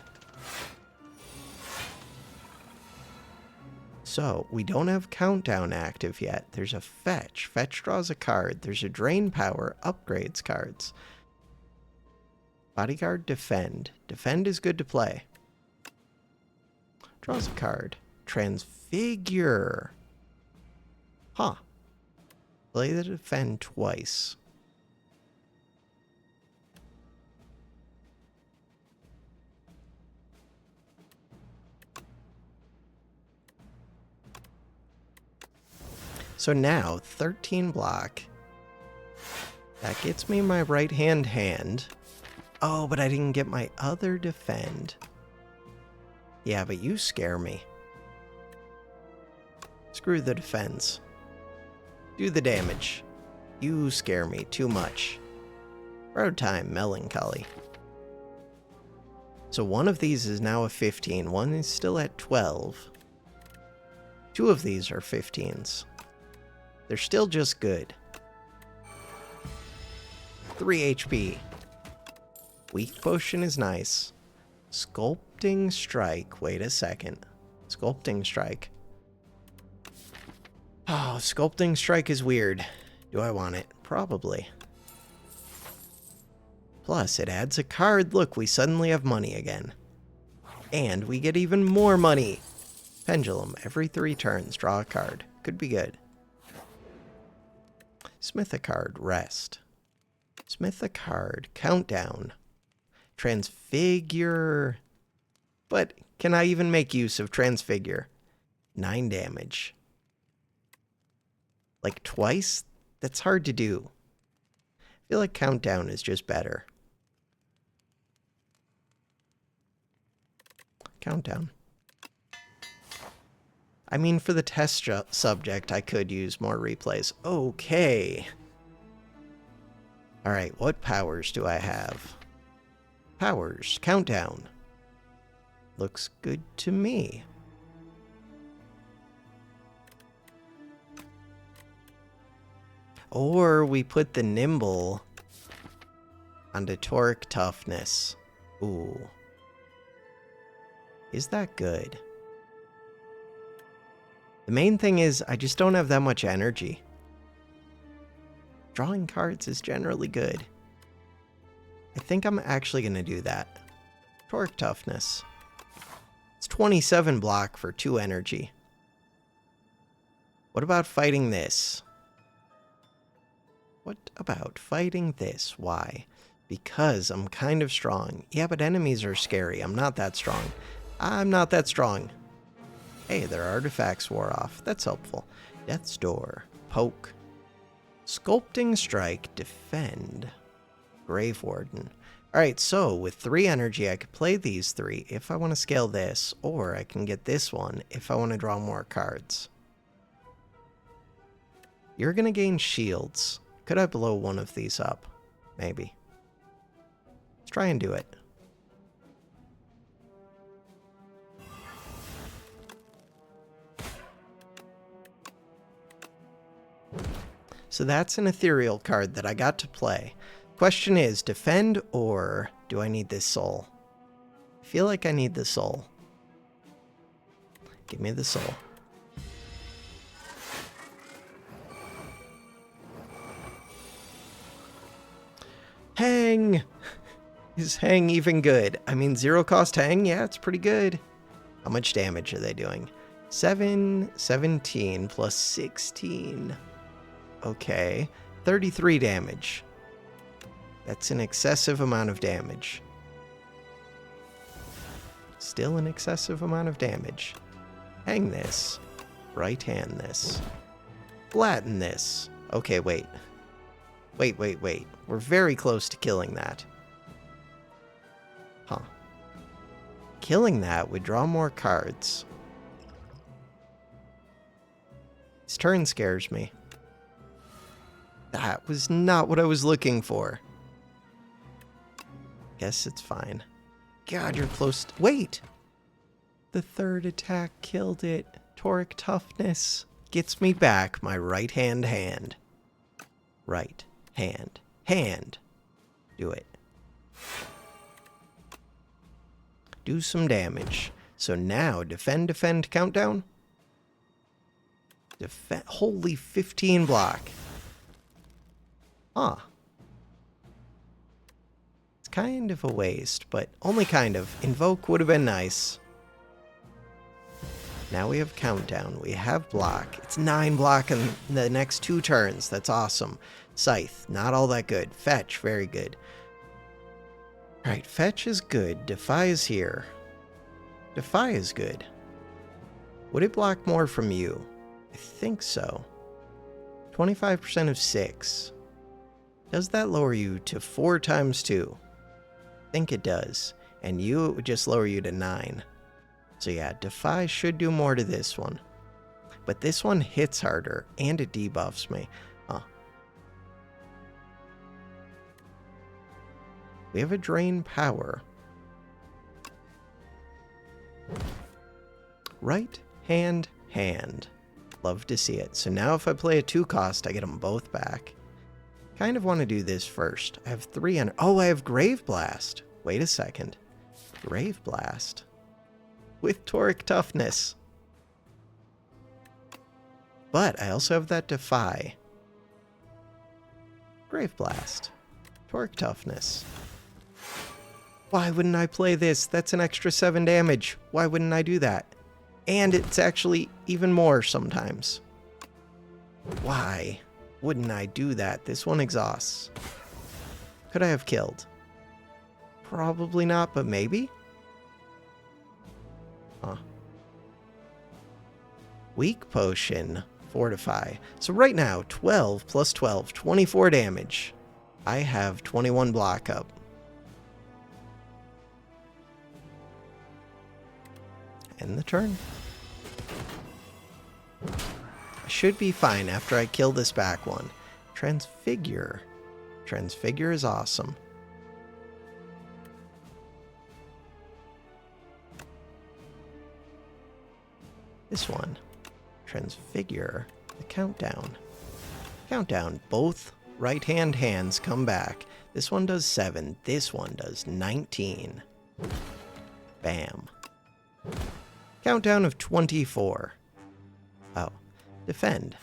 So, we don't have Countdown active yet. There's a Fetch. Fetch draws a card. There's a Drain Power, upgrades cards. Bodyguard, Defend. Defend is good to play. Draws a card. Transfigure. Huh. Play the Defend twice. So now, 13 block. That gets me my right hand. Oh, but I didn't get my other Defend. Yeah, but you scare me. Screw the defense. Do the damage. You scare me too much. Road time, Melancholy. So one of these is now a 15. One is still at 12. 2 of these are 15s. They're still just good. 3 HP. Weak Potion is nice. Sculpting Strike. Wait a second. Sculpting Strike. Oh, Sculpting Strike is weird. Do I want it? Probably. Plus, it adds a card. Look, we suddenly have money again. And we get even more money. Pendulum. Every 3 turns, draw a card. Could be good. Smith a card. Rest. Smith a card. Countdown. Transfigure. But can I even make use of Transfigure? 9 damage. Like twice? That's hard to do. I feel like Countdown is just better. Countdown. I mean, for the test subject, I could use more replays. Okay. Alright, what powers do I have? Powers. Countdown. Looks good to me. Or we put the Nimble onto Toric Toughness. Ooh. Is that good? The main thing is, I just don't have that much energy. Drawing cards is generally good. I think I'm actually going to do that. Toric Toughness. It's 27 block for 2 energy. What about fighting this? What about fighting this? Why? Because I'm kind of strong. Yeah, but enemies are scary. I'm not that strong. I'm not that strong. Hey, their artifacts wore off. That's helpful. Death's Door. Poke. Sculpting Strike. Defend. Grave Warden. Alright, so with 3 energy, I could play these 3 if I want to scale this, or I can get this one if I want to draw more cards. You're going to gain shields. Could I blow one of these up? Maybe. Let's try and do it. So that's an ethereal card that I got to play. Question is, defend or do I need this soul? I feel like I need the soul. Give me the soul. Hang! Is hang even good? I mean, 0 cost hang? Yeah, it's pretty good. How much damage are they doing? 17 plus 16. Okay. 33 damage. That's an excessive amount of damage. Still an excessive amount of damage. Hang this. Right hand this. Flatten this. Okay, wait. Wait. We're very close to killing that. Huh. Killing that would draw more cards. This turn scares me. That was not what I was looking for. Guess it's fine. God, you're close. Wait! The third attack killed it. Toric toughness gets me back my right hand. Right hand. Do it. Do some damage. So now, defend, countdown. Holy 15 block. Huh. It's kind of a waste, but only kind of. Invoke would have been nice. Now we have countdown. We have block. It's 9 block in the next 2 turns. That's awesome. Scythe, not all that good. Fetch, very good. Alright, fetch is good. Defy is here. Defy is good. Would it block more from you? I think so. 25% of 6. Does that lower you to 4 times 2? I think it does. And you, it would just lower you to 9. So yeah, Defy should do more to this one. But this one hits harder, and it debuffs me. Huh. We have a Drain Power. Right hand. Love to see it. So now if I play a 2 cost, I get them both back. Kind of want to do this first. I have 3 on. Oh, I have Grave Blast. Wait a second. Grave Blast. With Toric Toughness. But I also have that Defy. Grave Blast. Toric Toughness. Why wouldn't I play this? That's an extra 7 damage. Why wouldn't I do that? And it's actually even more sometimes. Why wouldn't I do that? This one exhausts. Could I have killed? Probably not, but maybe? Huh. Weak Potion. Fortify. So right now, 12 plus 12, 24 damage. I have 21 block up. End the turn. I should be fine after I kill this back one. Transfigure. Transfigure is awesome. This one. Transfigure. The countdown. Countdown. Both right-hand hands come back. This one does 7. This one does 19. Bam. Countdown of 24. Oh. Defend.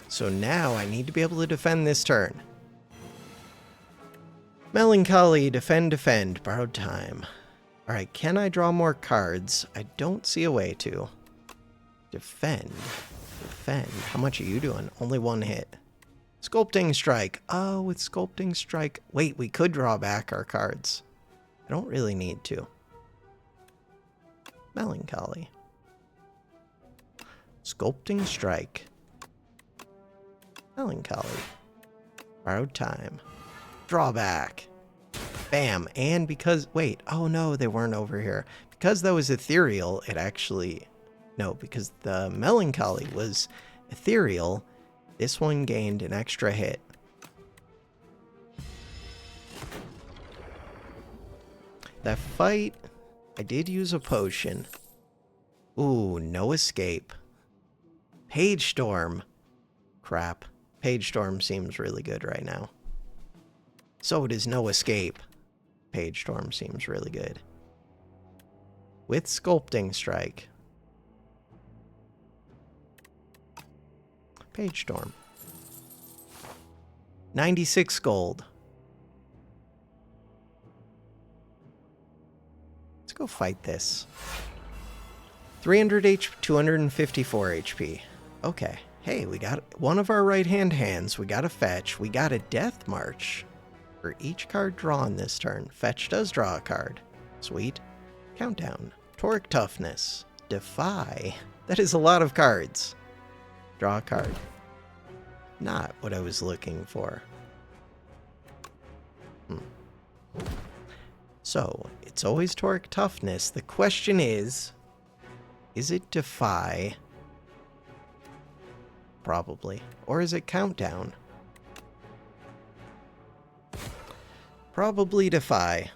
So now I need to be able to defend this turn. Melancholy, defend, borrowed time. Alright, can I draw more cards? I don't see a way to. Defend. How much are you doing? Only 1 hit. Sculpting Strike. Oh, with Sculpting Strike. Wait, we could draw back our cards. I don't really need to. Melancholy. Sculpting Strike. Melancholy. Borrowed time. drawback. Bam. And because, wait, oh no, they weren't over here. Because that was ethereal, it actually, no, because the melancholy was ethereal, this one gained an extra hit. That fight, I did use a potion. Ooh, no escape. Page Storm. Crap. Page Storm seems really good right now. So does no escape. Page Storm seems really good. With Sculpting Strike. Page Storm. 96 gold. Let's go fight this. 300 HP, 254 HP. Okay. Hey, we got one of our right-hand hands. We got a fetch. We got a Death March. For each card drawn this turn, fetch does draw a card. Sweet. Countdown. Toric Toughness. Defy. That is a lot of cards. Draw a card. Not what I was looking for. So, it's always Toric Toughness. The question is it Defy? Probably. Or is it Countdown? Probably Defy.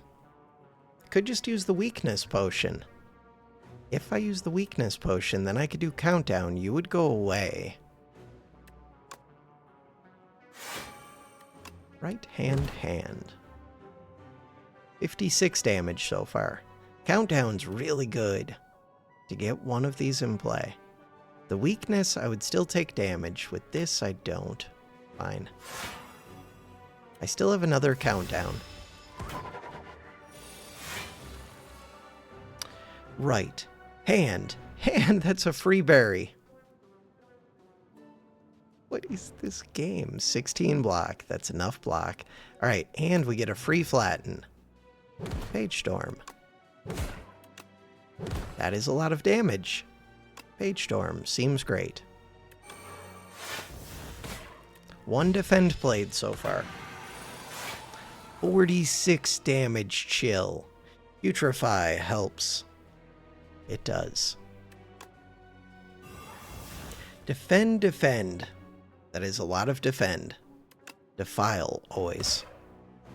Could just use the Weakness Potion. If I use the Weakness Potion, then I could do Countdown. You would go away. Right hand. 56 damage so far. Countdown's really good to get one of these in play. The weakness, I would still take damage. With this, I don't. Fine. I still have another countdown. Right. Hand, that's a free berry. What is this game? 16 block. That's enough block. Alright, and we get a free flatten. Page Storm. That is a lot of damage. Page Storm seems great. 1 defend played so far. 46 damage chill. Putrefy helps. It does. Defend. That is a lot of defend. Defile, always.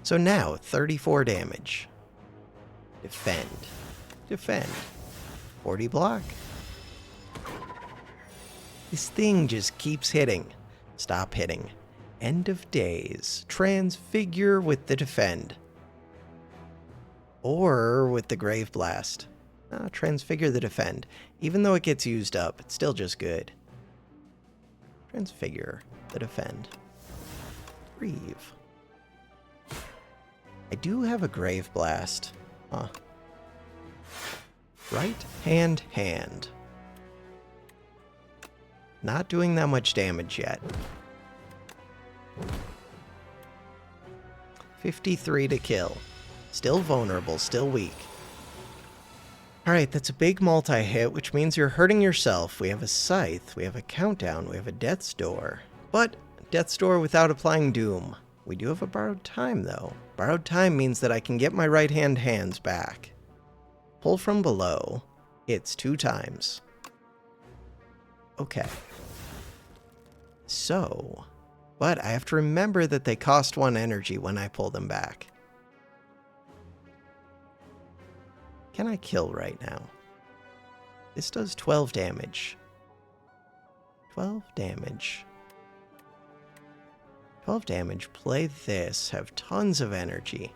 So now, 34 damage. Defend. 40 block. This thing just keeps hitting. Stop hitting. End of days. Transfigure with the defend. Or with the Grave Blast. Transfigure the defend. Even though it gets used up, it's still just good. Transfigure the defend. Grieve. I do have a Grave Blast. Huh. Right hand. Not doing that much damage yet. 53 to kill. Still vulnerable, still weak. Alright, that's a big multi-hit, which means you're hurting yourself. We have a Scythe, we have a Countdown, we have a Death's Door. But, Death's Door without applying Doom. We do have a Borrowed Time, though. Borrowed Time means that I can get my right-hand hands back. Pull from below. It's 2 times. Okay. So, but I have to remember that they cost 1 energy when I pull them back. Can I kill right now? This does 12 damage. 12 damage. 12 damage. Play this. Have tons of energy.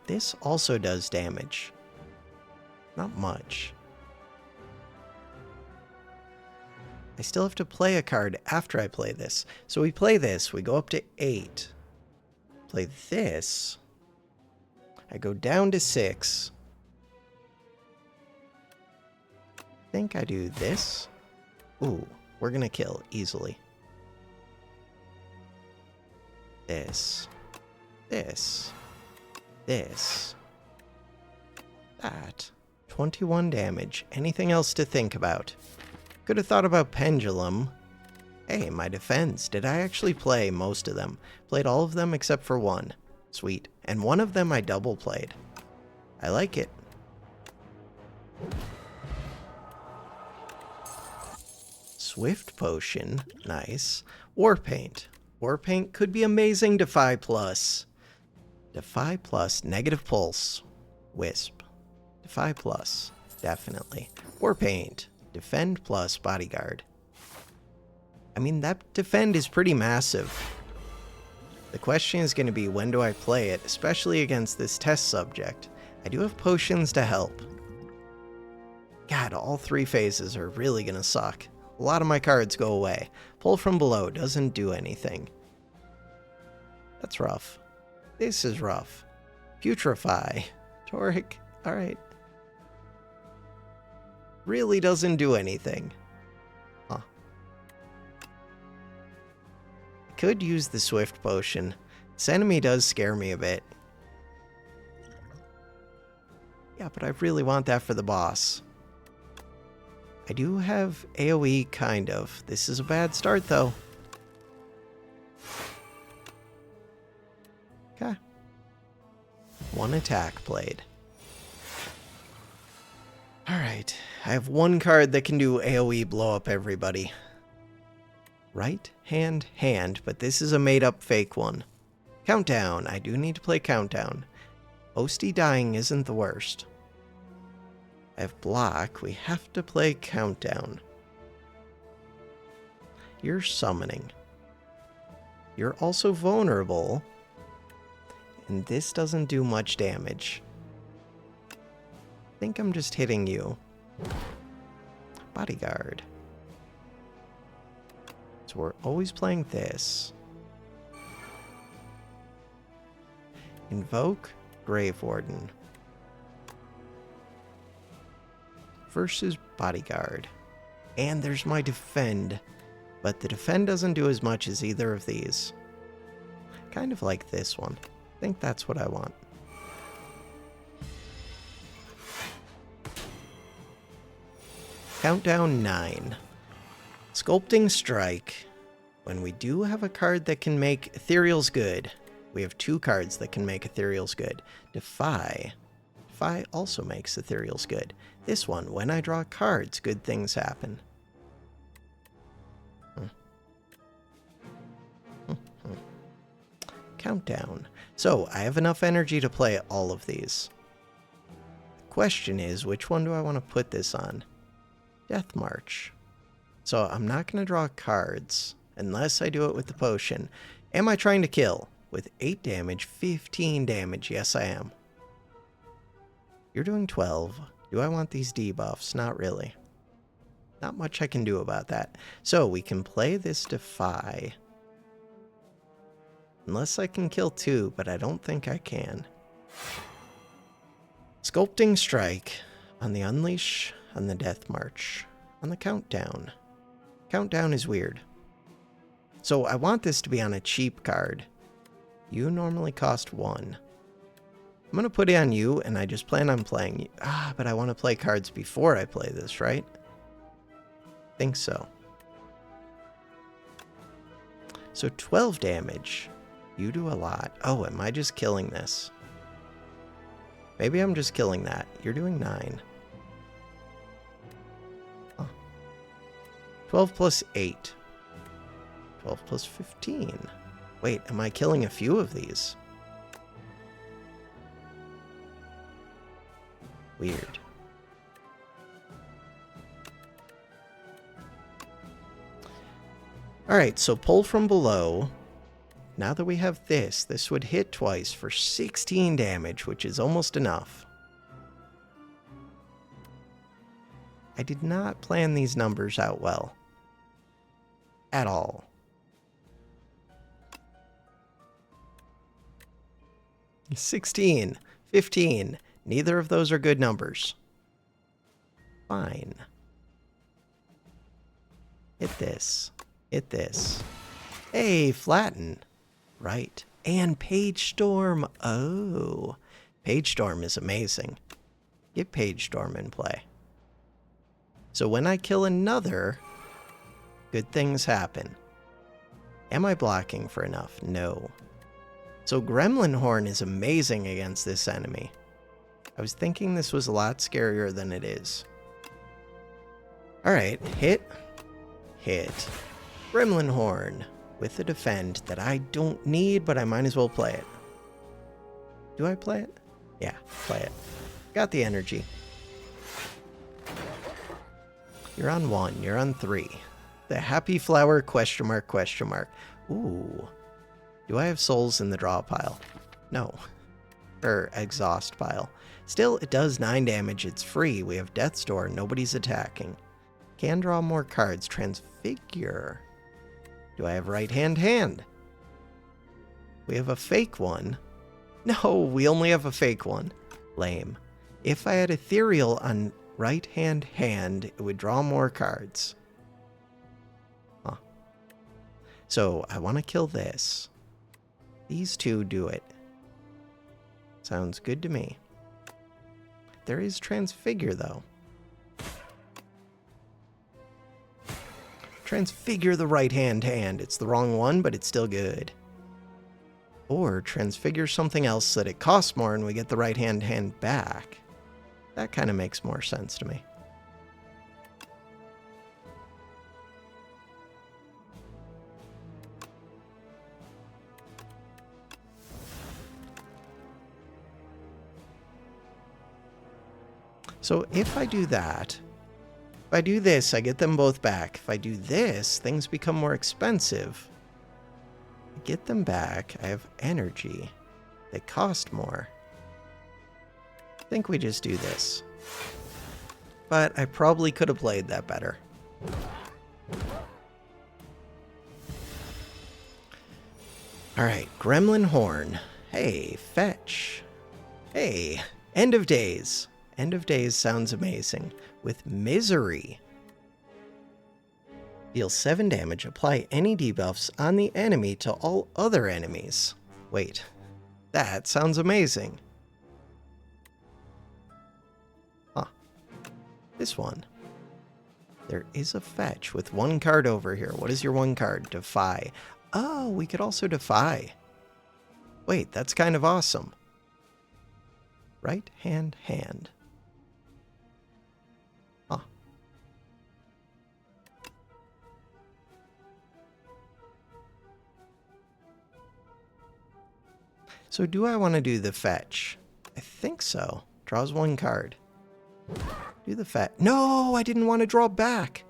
This also does damage. Not much. I still have to play a card after I play this. So we play this. We go up to 8. Play this. I go down to 6. I think I do this. Ooh, we're gonna kill easily. This. That. 21 damage. Anything else to think about? Could have thought about Pendulum. Hey, my defense. Did I actually play most of them? Played all of them except for one. Sweet. And one of them I double played. I like it. Swift Potion. Nice. War Paint. War Paint could be amazing. Defy Plus. Defy Plus. Negative Pulse. Wisp. Defy Plus. Definitely. War Paint. Defend Plus Bodyguard. I mean, that defend is pretty massive. The question is going to be, when do I play it, especially against this test subject? I do have potions to help. God, all three phases are really going to suck. A lot of my cards go away. Pull from below doesn't do anything. That's rough. This is rough. Putrefy. Toric. Alright. Really doesn't do anything. Huh. Could use the Swift Potion. This enemy does scare me a bit. Yeah, but I really want that for the boss. I do have AoE, kind of. This is a bad start, though. Okay. One attack played. Alright, I have one card that can do AoE blow up everybody. Right hand, hand, but this is a made-up fake one. Countdown. I do need to play Countdown. Osty dying isn't the worst. I have block. We have to play Countdown. You're summoning. You're also vulnerable. And this doesn't do much damage. I think I'm just hitting you. Bodyguard. So we're always playing this. Invoke Grave Warden. Versus Bodyguard. And there's my defend. But the defend doesn't do as much as either of these. Kind of like this one. I think that's what I want. Countdown 9. Sculpting Strike. When we do have a card that can make Ethereals good, we have two cards that can make Ethereals good. Defy. Defy also makes Ethereals good. This one, when I draw cards, good things happen. Countdown. So, I have enough energy to play all of these. The question is, which one do I want to put this on? Death March. So, I'm not going to draw cards, unless I do it with the potion. Am I trying to kill? With 8 damage, 15 damage. Yes, I am. You're doing 12. Do I want these debuffs? Not really. Not much I can do about that. So, we can play this Defy. Unless I can kill 2, but I don't think I can. Sculpting Strike. On the Unleash, on the Death March, on the Countdown. Countdown is weird. So I want this to be on a cheap card. You normally cost 1. I'm going to put it on you, and I just plan on playing you. But I want to play cards before I play this, right? Think so. So 12 damage. You do a lot. Oh, am I just killing this? Maybe I'm just killing that. You're doing 9. Huh. 12 plus 8. 12 plus 15. Wait, am I killing a few of these? Weird. Alright, so pull from below. Now that we have this, this would hit twice for 16 damage, which is almost enough. I did not plan these numbers out well. At all. — 16, 15. Neither of those are good numbers. Fine. Hit this. Hit this. Hey, flatten. Right. And Page Storm. Oh. Page Storm is amazing. Get Page Storm in play. So when I kill another, Good things happen. Am I blocking for enough? No. So Gremlin Horn is amazing against this enemy. I was thinking this was a lot scarier than it is. Alright, hit. Hit. Gremlin Horn with a defend that I don't need, but I might as well play it. Do I play it? Yeah, play it. Got the energy. You're on 1, you're on 3. The happy flower question mark question mark. Ooh. Do I have souls in the draw pile? No. Or exhaust pile. Still, it does 9 damage. It's free. We have Death's Door. Nobody's attacking. Can draw more cards. Transfigure. Do I have right hand? We have a fake one. No, we only have a fake one. Lame. If I had Ethereal on right hand, it would draw more cards. Huh. So, I want to kill this. These two do it. Sounds good to me. There is Transfigure, though. Transfigure the right hand. It's the wrong one, but it's still good. Or transfigure something else so that it costs more and we get the right hand back. That kind of makes more sense to me. So if I do that, if I do this, I get them both back. If I do this, things become more expensive. I get them back. I have energy. They cost more. I think we just do this. But I probably could have played that better. Alright, Gremlin Horn. Hey, fetch. Hey, End of Days. End of Days sounds amazing. With Misery. Deal 7 damage. Apply any debuffs on the enemy to all other enemies. Wait. That sounds amazing. Huh. This one. There is a fetch with 1 card over here. What is your 1 card? Defy. Oh, we could also defy. Wait, that's kind of awesome. Right hand. Huh. So do I want to do the fetch? I think so. Draws 1 card. Do the fetch. No, I didn't want to draw back.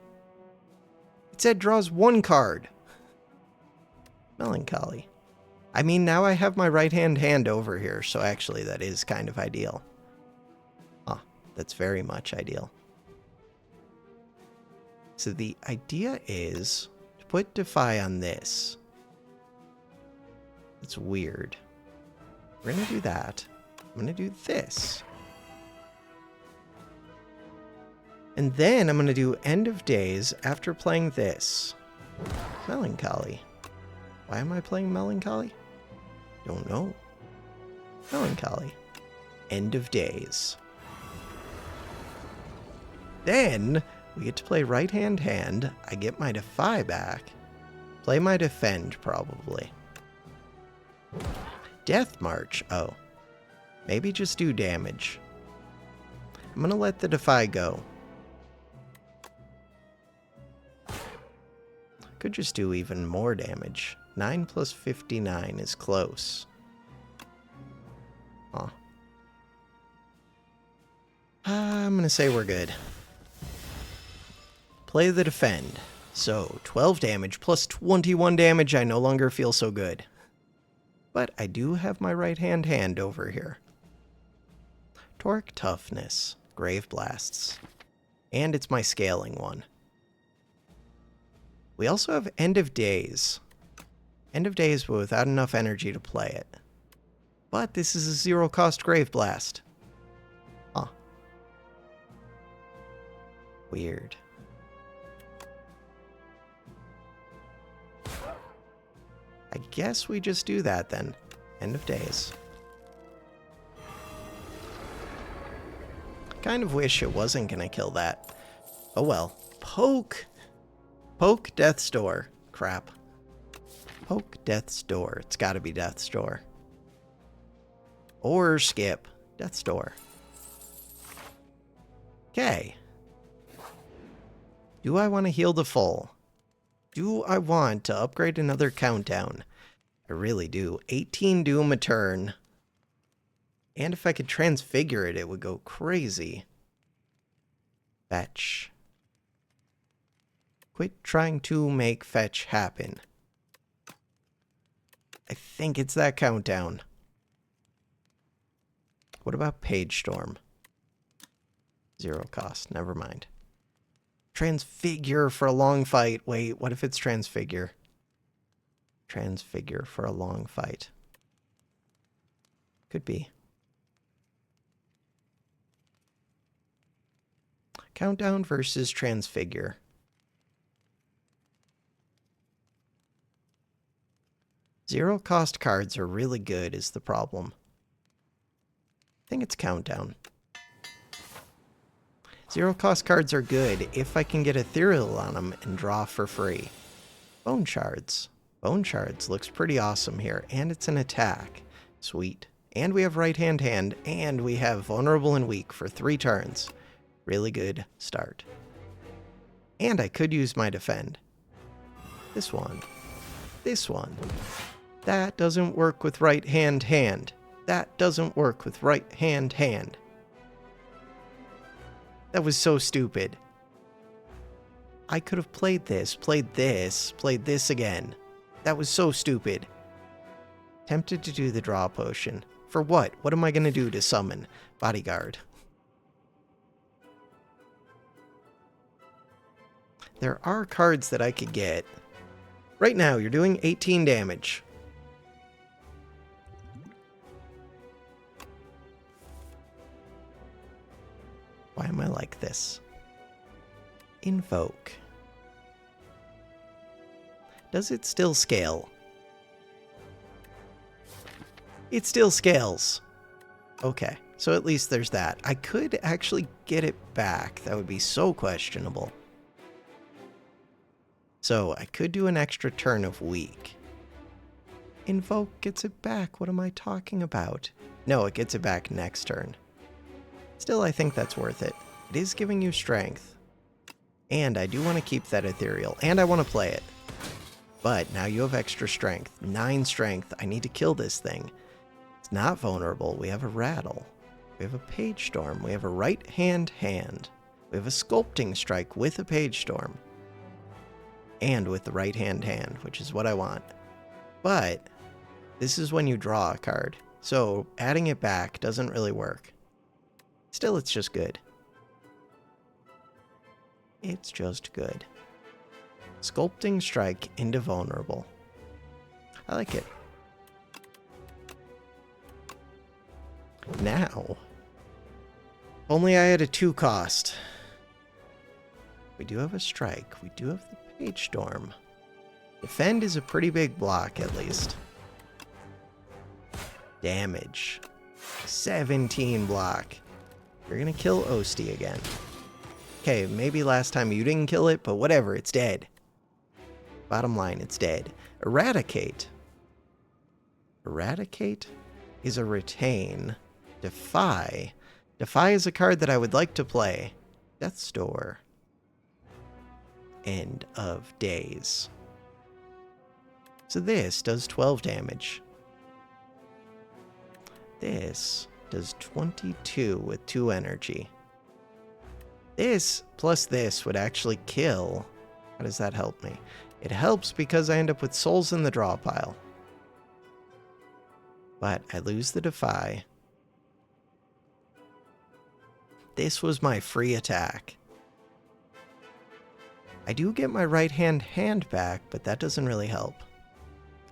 It said draws 1 card. Melancholy. I mean, now I have my right hand over here, so actually that is kind of ideal. Ah, that's very much ideal. So the idea is to put Defy on this. It's weird. We're going to do that. I'm going to do this. And then I'm going to do End of Days after playing this. Melancholy. Why am I playing Melancholy? Don't know. Melancholy. End of Days. Then we get to play right hand. I get my Defy back. Play my Defend, probably. Death March. Oh. Maybe just do damage. I'm going to let the Defy go. Could just do even more damage. 9 plus 59 is close. Huh. I'm going to say we're good. Play the Defend. So, 12 damage plus 21 damage. I no longer feel so good. But I do have my right hand over here. Torque Toughness. Grave Blasts. And it's my scaling one. We also have End of Days. End of Days, but without enough energy to play it. But this is a 0-cost Grave Blast. Huh. Weird. I guess we just do that then. End of Days. Kind of wish it wasn't gonna kill that. Oh well. Poke! Poke Death's Door. Crap. Poke Death's Door. It's gotta be Death's Door. Or skip. Death's Door. Okay. Do I want to heal the full? Do I want to upgrade another countdown? I really do. 18 doom a turn. And if I could transfigure it, it would go crazy. Fetch. Quit trying to make fetch happen. I think it's that countdown. What about Page Storm? 0 cost. Never mind. Transfigure for a long fight. Wait, what if it's transfigure? Transfigure for a long fight. Could be. Countdown versus transfigure. Zero cost cards are really good is the problem. I think it's countdown. Zero cost cards are good if I can get ethereal on them and draw for free. Bone shards. Bone shards looks pretty awesome here, and it's an attack. Sweet. And we have right hand, and we have vulnerable and weak for 3 turns. Really good start. And I could use my defend. This one. This one. That doesn't work with right hand. That doesn't work with right hand. That was so stupid. I could have played this again. That was so stupid. Tempted to do the draw potion. For what? What am I going to do to summon? Bodyguard. There are cards that I could get. Right now, you're doing 18 damage. Why am I like this? Invoke. Does it still scale? It still scales. Okay, so at least there's that. I could actually get it back. That would be so questionable. So I could do an extra turn of weak. Invoke gets it back. What am I talking about? No, it gets it back next turn. Still, I think that's worth it. It is giving you strength. And I do want to keep that ethereal. And I want to play it. But now you have extra strength. 9 strength. I need to kill this thing. It's not vulnerable. We have a rattle. We have a page storm. We have a right hand. We have a sculpting strike with a page storm. And with the right hand, which is what I want. But this is when you draw a card. So adding it back doesn't really work. Still, it's just good. It's just good. Sculpting strike into vulnerable. I like it. Now, only I had a 2 cost. We do have a strike. We do have the page storm. Defend is a pretty big block, at least. Damage. 17 block. You're gonna kill Osty again. Okay, maybe last time you didn't kill it, but whatever, it's dead. Bottom line, it's dead. Eradicate. Eradicate is a retain. Defy. Defy is a card that I would like to play. Death's Door. End of days. So this does 12 damage. This does 22 with 2 energy. This plus this would actually kill. How does that help me? It helps because I end up with souls in the draw pile. But I lose the defy. This was my free attack. I do get my right hand back, but that doesn't really help.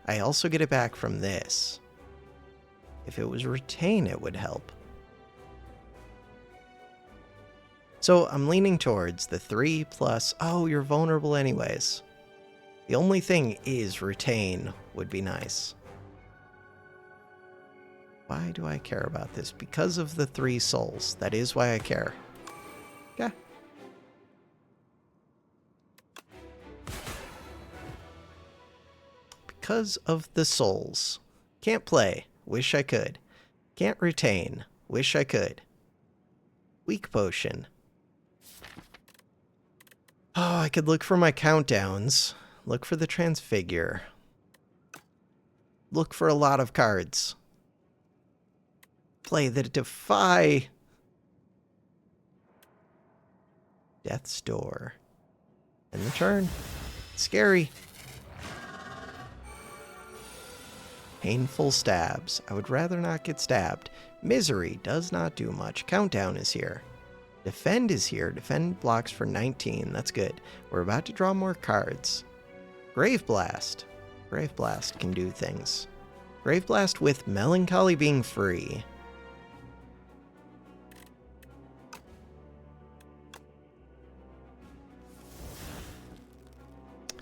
I also get it back from this. If it was retain, it would help. So I'm leaning towards the 3 plus... Oh, you're vulnerable anyways. The only thing is retain would be nice. Why do I care about this? Because of the 3 souls. That is why I care. Okay. because of the souls. Can't play. Wish I could. Can't retain. Wish I could. Weak potion. Oh, I could look for my countdowns. Look for the transfigure. Look for a lot of cards. Play the defy. Death's door. And the turn. Scary. Painful stabs. I would rather not get stabbed. Misery does not do much. Countdown is here. Defend is here. Defend blocks for 19. That's good. We're about to draw more cards. Grave Blast. Grave Blast can do things. Grave Blast with Melancholy being free.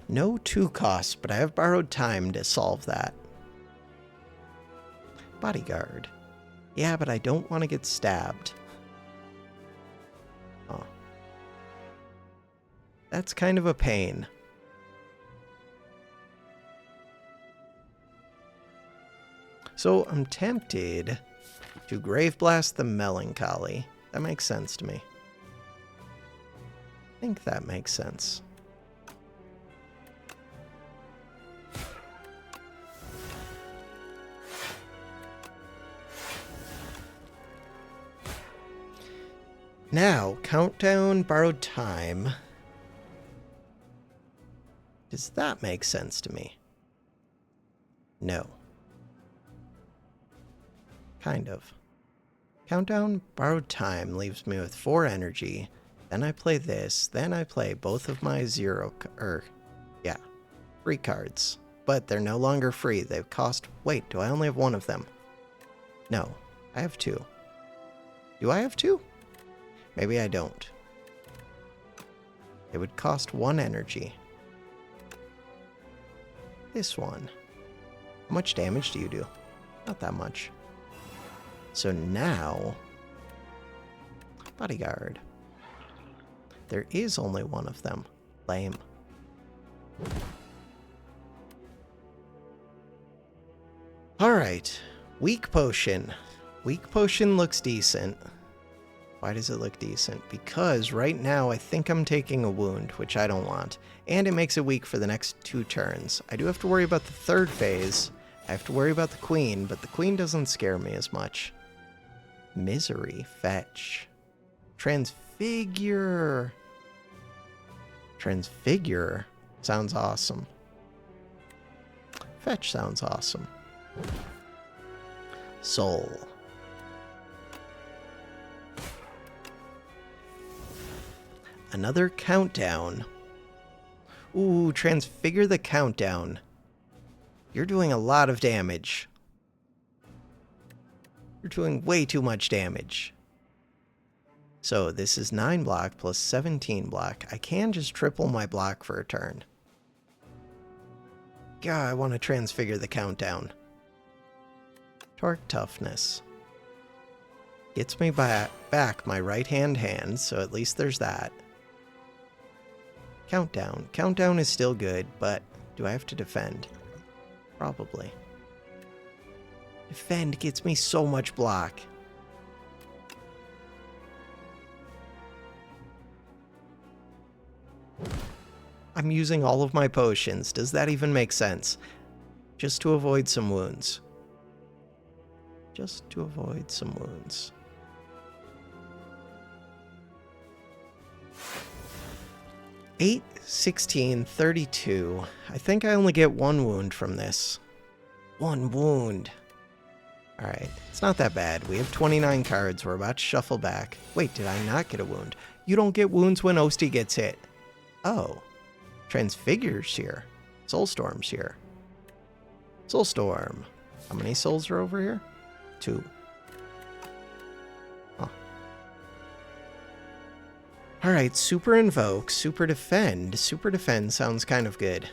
No 2 costs, but I have borrowed time to solve that. Bodyguard. Yeah, but I don't want to get stabbed. Oh. That's kind of a pain. So I'm tempted to Grave Blast the Melancholy. That makes sense to me. I think that makes sense. Now, countdown, borrowed time. Does that make sense to me? No. Kind of. Countdown, borrowed time leaves me with 4 energy. Then I play this. Then I play both of my free cards. But they're no longer free. They cost... Wait, do I only have 1 of them? No, I have 2. Do I have 2? Maybe I don't. It would cost 1 energy. This one. How much damage do you do? Not that much. So now... Bodyguard. There is only 1 of them. Lame. Alright. Weak potion. Weak potion looks decent. Why does it look decent? Because right now I think I'm taking a wound, which I don't want. And it makes it weak for the next 2 turns. I do have to worry about the 3rd phase. I have to worry about the queen, but the queen doesn't scare me as much. Misery. Fetch. Transfigure. Transfigure sounds awesome. Fetch sounds awesome. Soul. Another countdown. Ooh, transfigure the countdown. You're doing a lot of damage. You're doing way too much damage. So this is 9 block plus 17 block. I can just triple my block for a turn. God, I want to transfigure the countdown. Torque toughness. Gets me back my right-hand hand, so at least there's that. Countdown. Countdown is still good, but do I have to defend? Probably. Defend gets me so much block. I'm using all of my potions. Does that even make sense? Just to avoid some wounds. Just to avoid some wounds. Eight, 16, 32. I think I only get 1 wound from this. 1 wound. Alright, it's not that bad. We have 29 cards. We're about to shuffle back. Wait, did I not get a wound? You don't get wounds when Osti gets hit. Oh. Transfigure's here. Soulstorm's here. Soulstorm. How many souls are over here? 2. Huh. Alright, Super Invoke, Super Defend. Super Defend sounds kind of good.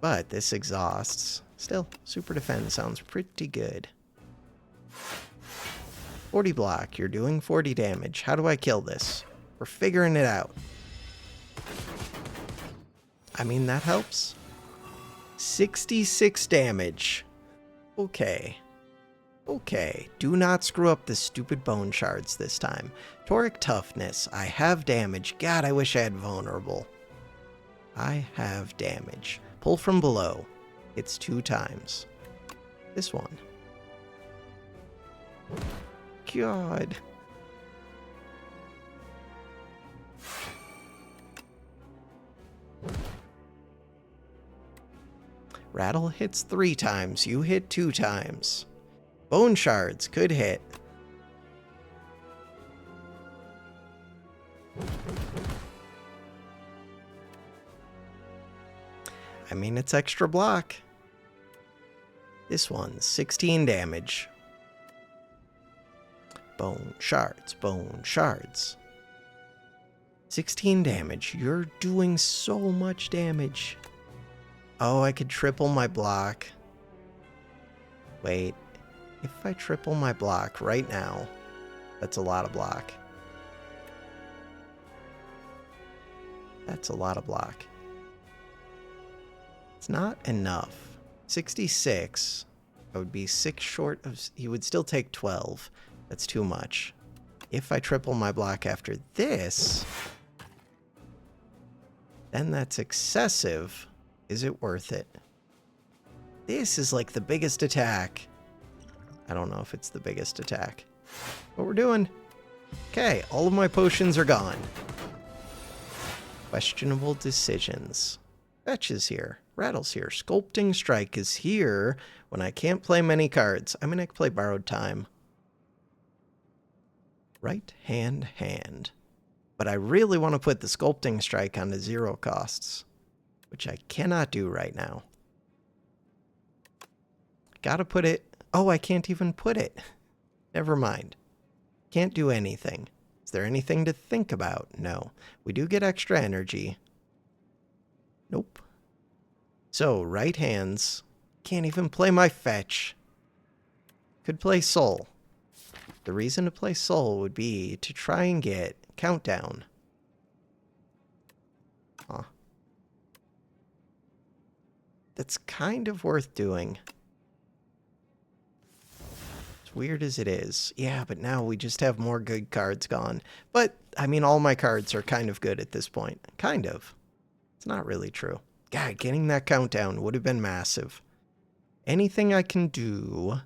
But this exhausts. Still, Super Defend sounds pretty good. 40 block. You're doing 40 damage. How do I kill this? We're figuring it out. I mean, that helps. 66 damage. Okay. Okay, do not screw up the stupid bone shards this time. Toric toughness, I have damage. God, I wish I had vulnerable. I have damage. Pull from below. It's 2 times. This one. God. Rattle hits 3 times. You hit 2 times. Bone shards could hit. I mean, it's extra block. This one's 16 damage. Bone shards, bone shards. 16 damage. You're doing so much damage. Oh, I could triple my block. Wait. If I triple my block right now, that's a lot of block. That's a lot of block. It's not enough. 66. I would be 6 short of... He would still take 12. That's too much. If I triple my block after this, then that's excessive. Is it worth it? This is like the biggest attack. I don't know if it's the biggest attack. What we're doing. Okay, all of my potions are gone. Questionable decisions. Fetch is here. Rattle's here. Sculpting Strike is here when I can't play many cards. I mean, I can play Borrowed Time. Right hand, hand. But I really want to put the Sculpting Strike onto 0 costs, which I cannot do right now. Gotta put it... Oh, I can't even put it. Never mind. Can't do anything. Is there anything to think about? No. We do get extra energy. Nope. So, right hands. Can't even play my fetch. Could play Soul. The reason to play Soul would be to try and get Countdown. Huh. That's kind of worth doing. Weird as it is. Yeah, but now we just have more good cards gone. But, I mean, all my cards are kind of good at this point. Kind of. It's not really true. God, getting that countdown would have been massive. Anything I can do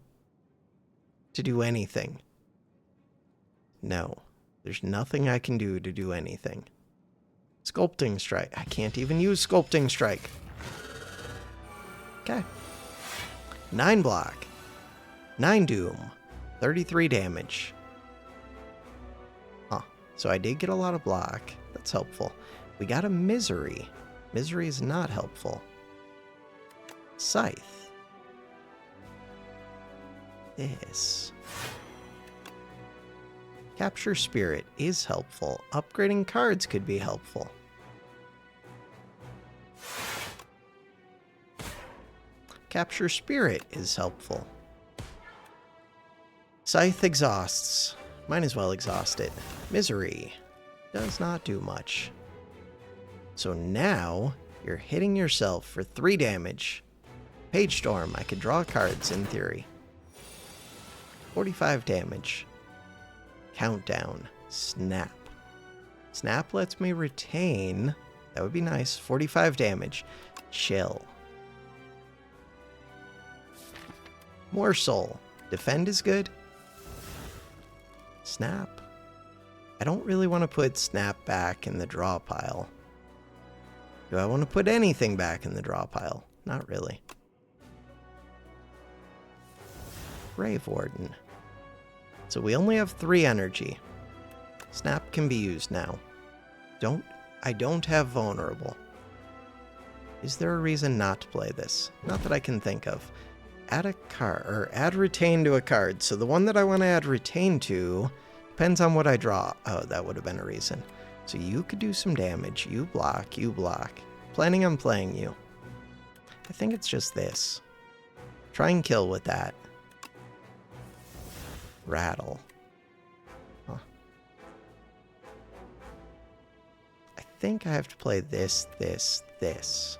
to do anything? No. There's nothing I can do to do anything. Sculpting Strike. I can't even use Sculpting Strike. Okay. 9 block. 9 doom. 33 damage. Huh. So I did get a lot of block. That's helpful. We got a Misery. Misery is not helpful. Scythe. This. Capture Spirit is helpful. Upgrading cards could be helpful. Capture Spirit is helpful. Scythe exhausts. Might as well exhaust it. Misery does not do much. So now you're hitting yourself for 3 damage. Page Storm. I could draw cards in theory. 45 damage. Countdown. Snap. Snap lets me retain. That would be nice. 45 damage. Chill. More Soul. Defend is good. Snap. I don't really want to put Snap back in the draw pile. Do I want to put anything back in the draw pile? Not really. Grave Warden. So we only have 3 energy. Snap can be used now. I don't have Vulnerable. Is there a reason not to play this? Not that I can think of. Add a card, or add Retain to a card. So the one that I want to add Retain to depends on what I draw. Oh, that would have been a reason. So you could do some damage. You block, you block. Planning on playing you. I think it's just this. Try and kill with that. Rattle. Huh. I think I have to play this, this, this.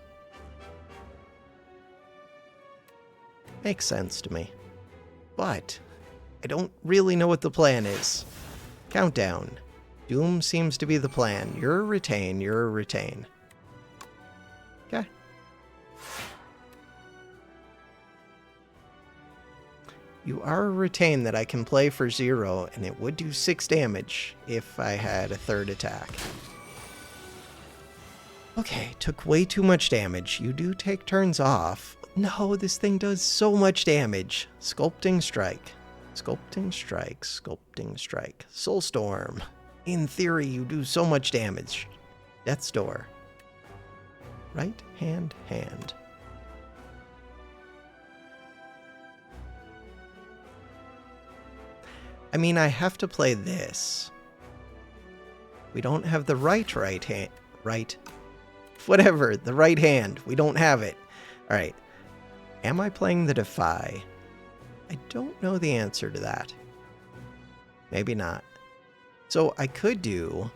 Makes sense to me. But I don't really know what the plan is. Countdown. Doom seems to be the plan. You're a retain, you're a retain. Okay. You are a retain that I can play for 0, and it would do 6 damage if I had a third attack. Okay, took way too much damage. You do take turns off. No, this thing does so much damage. Sculpting Strike. Sculpting Strike. Sculpting Strike. Soulstorm. In theory, you do so much damage. Death's Door. Right hand, hand. I mean, I have to play this. We don't have the right hand. Right. Whatever, the right hand. We don't have it. All right. Am I playing the Defy? I don't know the answer to that. Maybe not. So I could do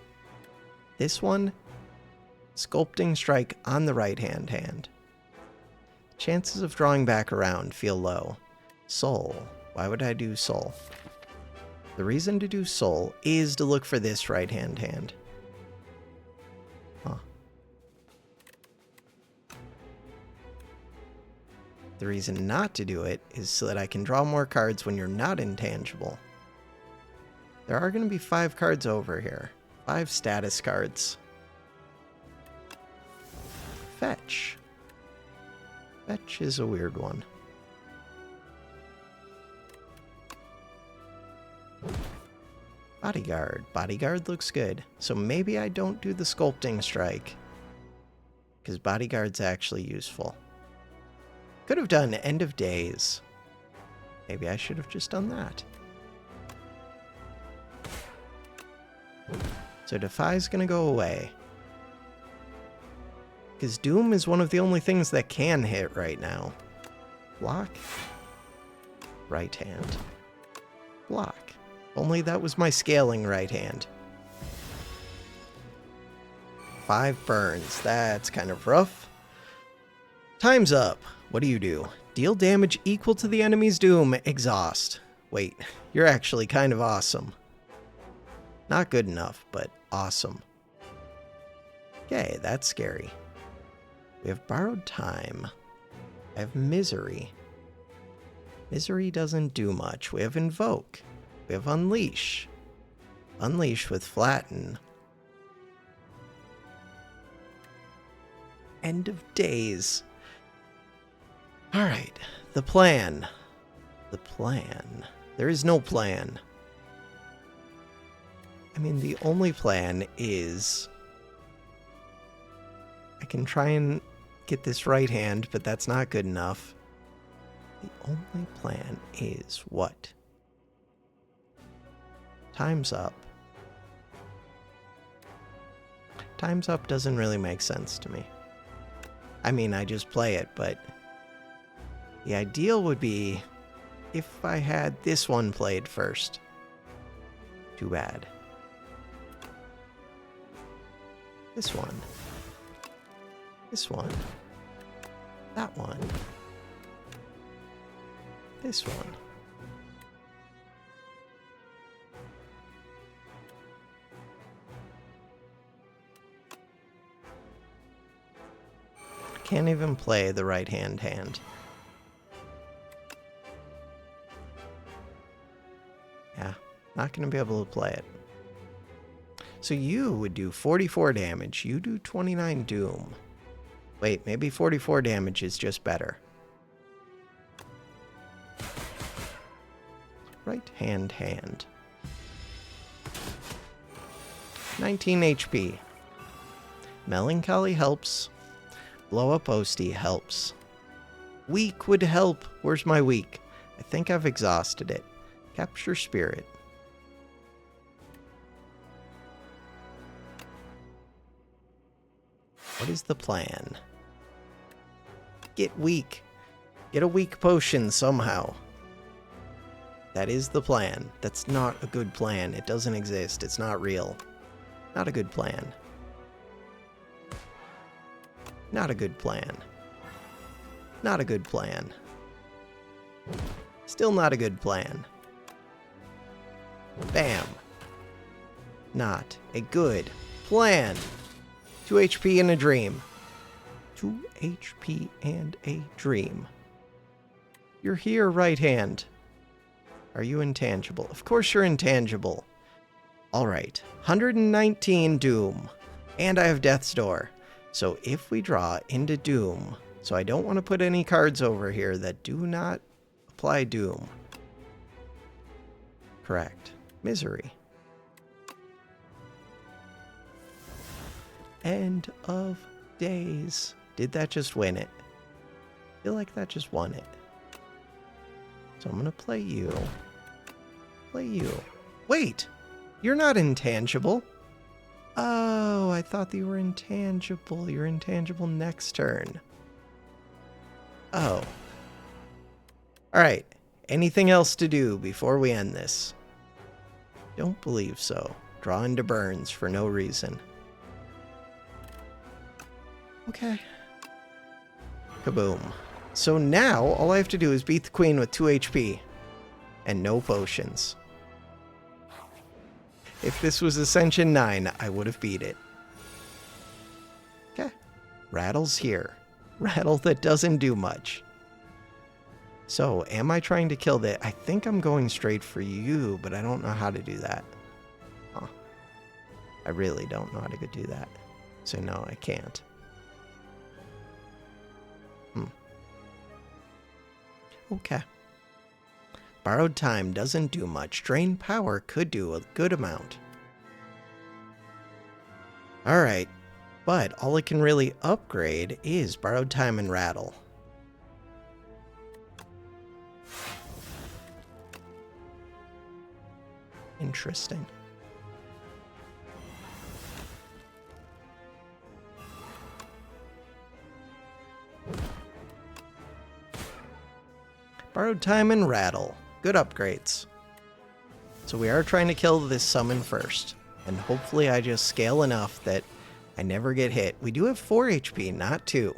this one, Sculpting Strike on the right hand. Chances of drawing back around feel low. Soul. Why would I do Soul? The reason to do Soul is to look for this right hand. Huh. The reason not to do it is so that I can draw more cards when you're not intangible. There are going to be 5 cards over here. 5 status cards. Fetch. Fetch is a weird one. Bodyguard. Bodyguard looks good. So maybe I don't do the Sculpting Strike, because Bodyguard's actually useful. Could have done End of Days. Maybe I should have just done that. So Defy's gonna go away, because Doom is one of the only things that can hit right now. Block. Right hand. Block. Only that was my scaling right hand. 5 burns. That's kind of rough. Time's up. What do you do? Deal damage equal to the enemy's doom. Exhaust. Wait, you're actually kind of awesome. Not good enough, but awesome. Okay, that's scary. We have Borrowed Time. I have Misery. Misery doesn't do much. We have Invoke. We have Unleash. Unleash with Flatten. End of Days. Alright, the plan. The plan. There is no plan. I mean, the only plan is I can try and get this right hand, but that's not good enough. The only plan is what? Time's Up. Time's Up doesn't really make sense to me. I mean, I just play it, but the ideal would be if I had this one played first. Too bad. This one. This one. That one. This one. Can't even play the right hand. Yeah, not going to be able to play it. So you would do 44 damage. You do 29 doom. Wait, maybe 44 damage is just better. Right hand. 19 HP. Melancholy helps. Blow Up Osty helps. Weak would help. Where's my weak? I think I've exhausted it. Capture Spirit. What is the plan? Get weak. Get a weak potion somehow. That is the plan. That's not a good plan. It doesn't exist. It's not real. Not a good plan. Not a good plan. Not a good plan. Still not a good plan. Bam. Not a good plan. 2 HP and a dream. 2 HP and a dream. You're here, right hand. Are you intangible? Of course you're intangible. Alright, 119 Doom. And I have Death's Door. So if we draw into Doom, so I don't want to put any cards over here that do not apply Doom. Correct. Misery. End of days. Did that just win it? I feel like that just won it. So I'm going to play you. Play you. Wait! You're not intangible. Oh, I thought that you were intangible. You're intangible next turn. Oh. Alright. Anything else to do before we end this? Don't believe so. Draw into burns for no reason. Okay. Kaboom. So now, all I have to do is beat the queen with 2 HP. And no potions. If this was Ascension 9, I would have beat it. Okay. Rattle's here. Rattle that doesn't do much. So, am I trying to kill that? I think I'm going straight for you, but I don't know how to do that. Huh. I really don't know how to do that. So no, I can't. Okay. Borrowed time doesn't do much. Drain power could do a good amount. Alright. But all it can really upgrade is borrowed time and rattle. Interesting. Borrowed time and rattle. Good upgrades. So we are trying to kill this summon first. And hopefully I just scale enough that I never get hit. We do have 4 HP, not 2.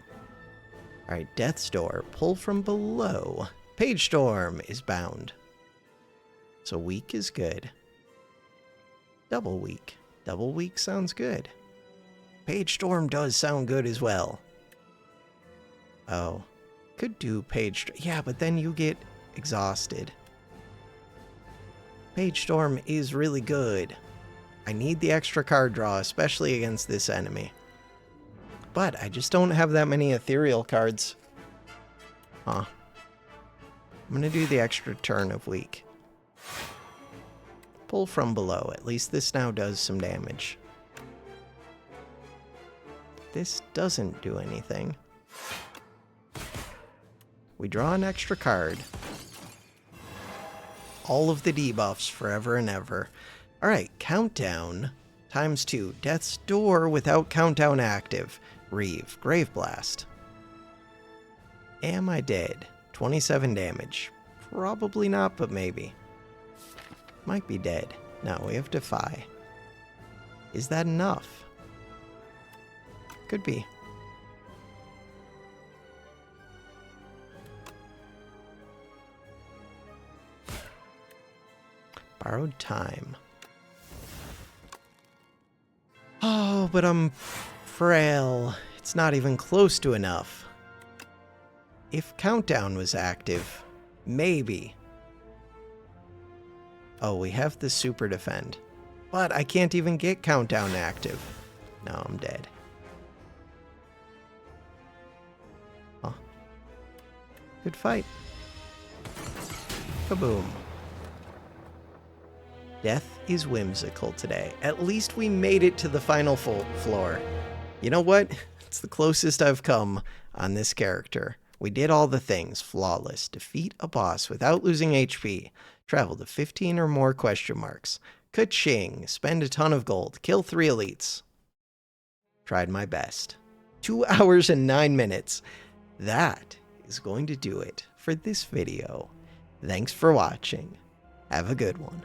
Alright, Death's Door. Pull from below. Page Storm is bound. So weak is good. Double weak. Double weak sounds good. Page Storm does sound good as well. Oh. Could do Page... Yeah, but then you get exhausted. Page Storm is really good. I need the extra card draw, especially against this enemy. But I just don't have that many ethereal cards. Huh. I'm gonna do the extra turn of weak. Pull from below. At least this now does some damage. This doesn't do anything. We draw an extra card. All of the debuffs forever and ever. Alright, countdown times 2. Death's Door without countdown active. Reeve. Grave Blast. Am I dead? 27 damage. Probably not, but maybe. Might be dead. No, we have Defy. Is that enough? Could be. Borrowed time. Oh, but I'm frail. It's not even close to enough. If countdown was active, maybe. Oh, we have the super defend. But I can't even get countdown active. No, I'm dead. Huh. Good fight. Kaboom. Death is whimsical today. At least we made it to the final floor. You know what? It's the closest I've come on this character. We did all the things. Flawless. Defeat a boss without losing HP. Travel to 15 or more question marks. Ka-ching. Spend a ton of gold. Kill 3 elites. Tried my best. 2 hours and 9 minutes. That is going to do it for this video. Thanks for watching. Have a good one.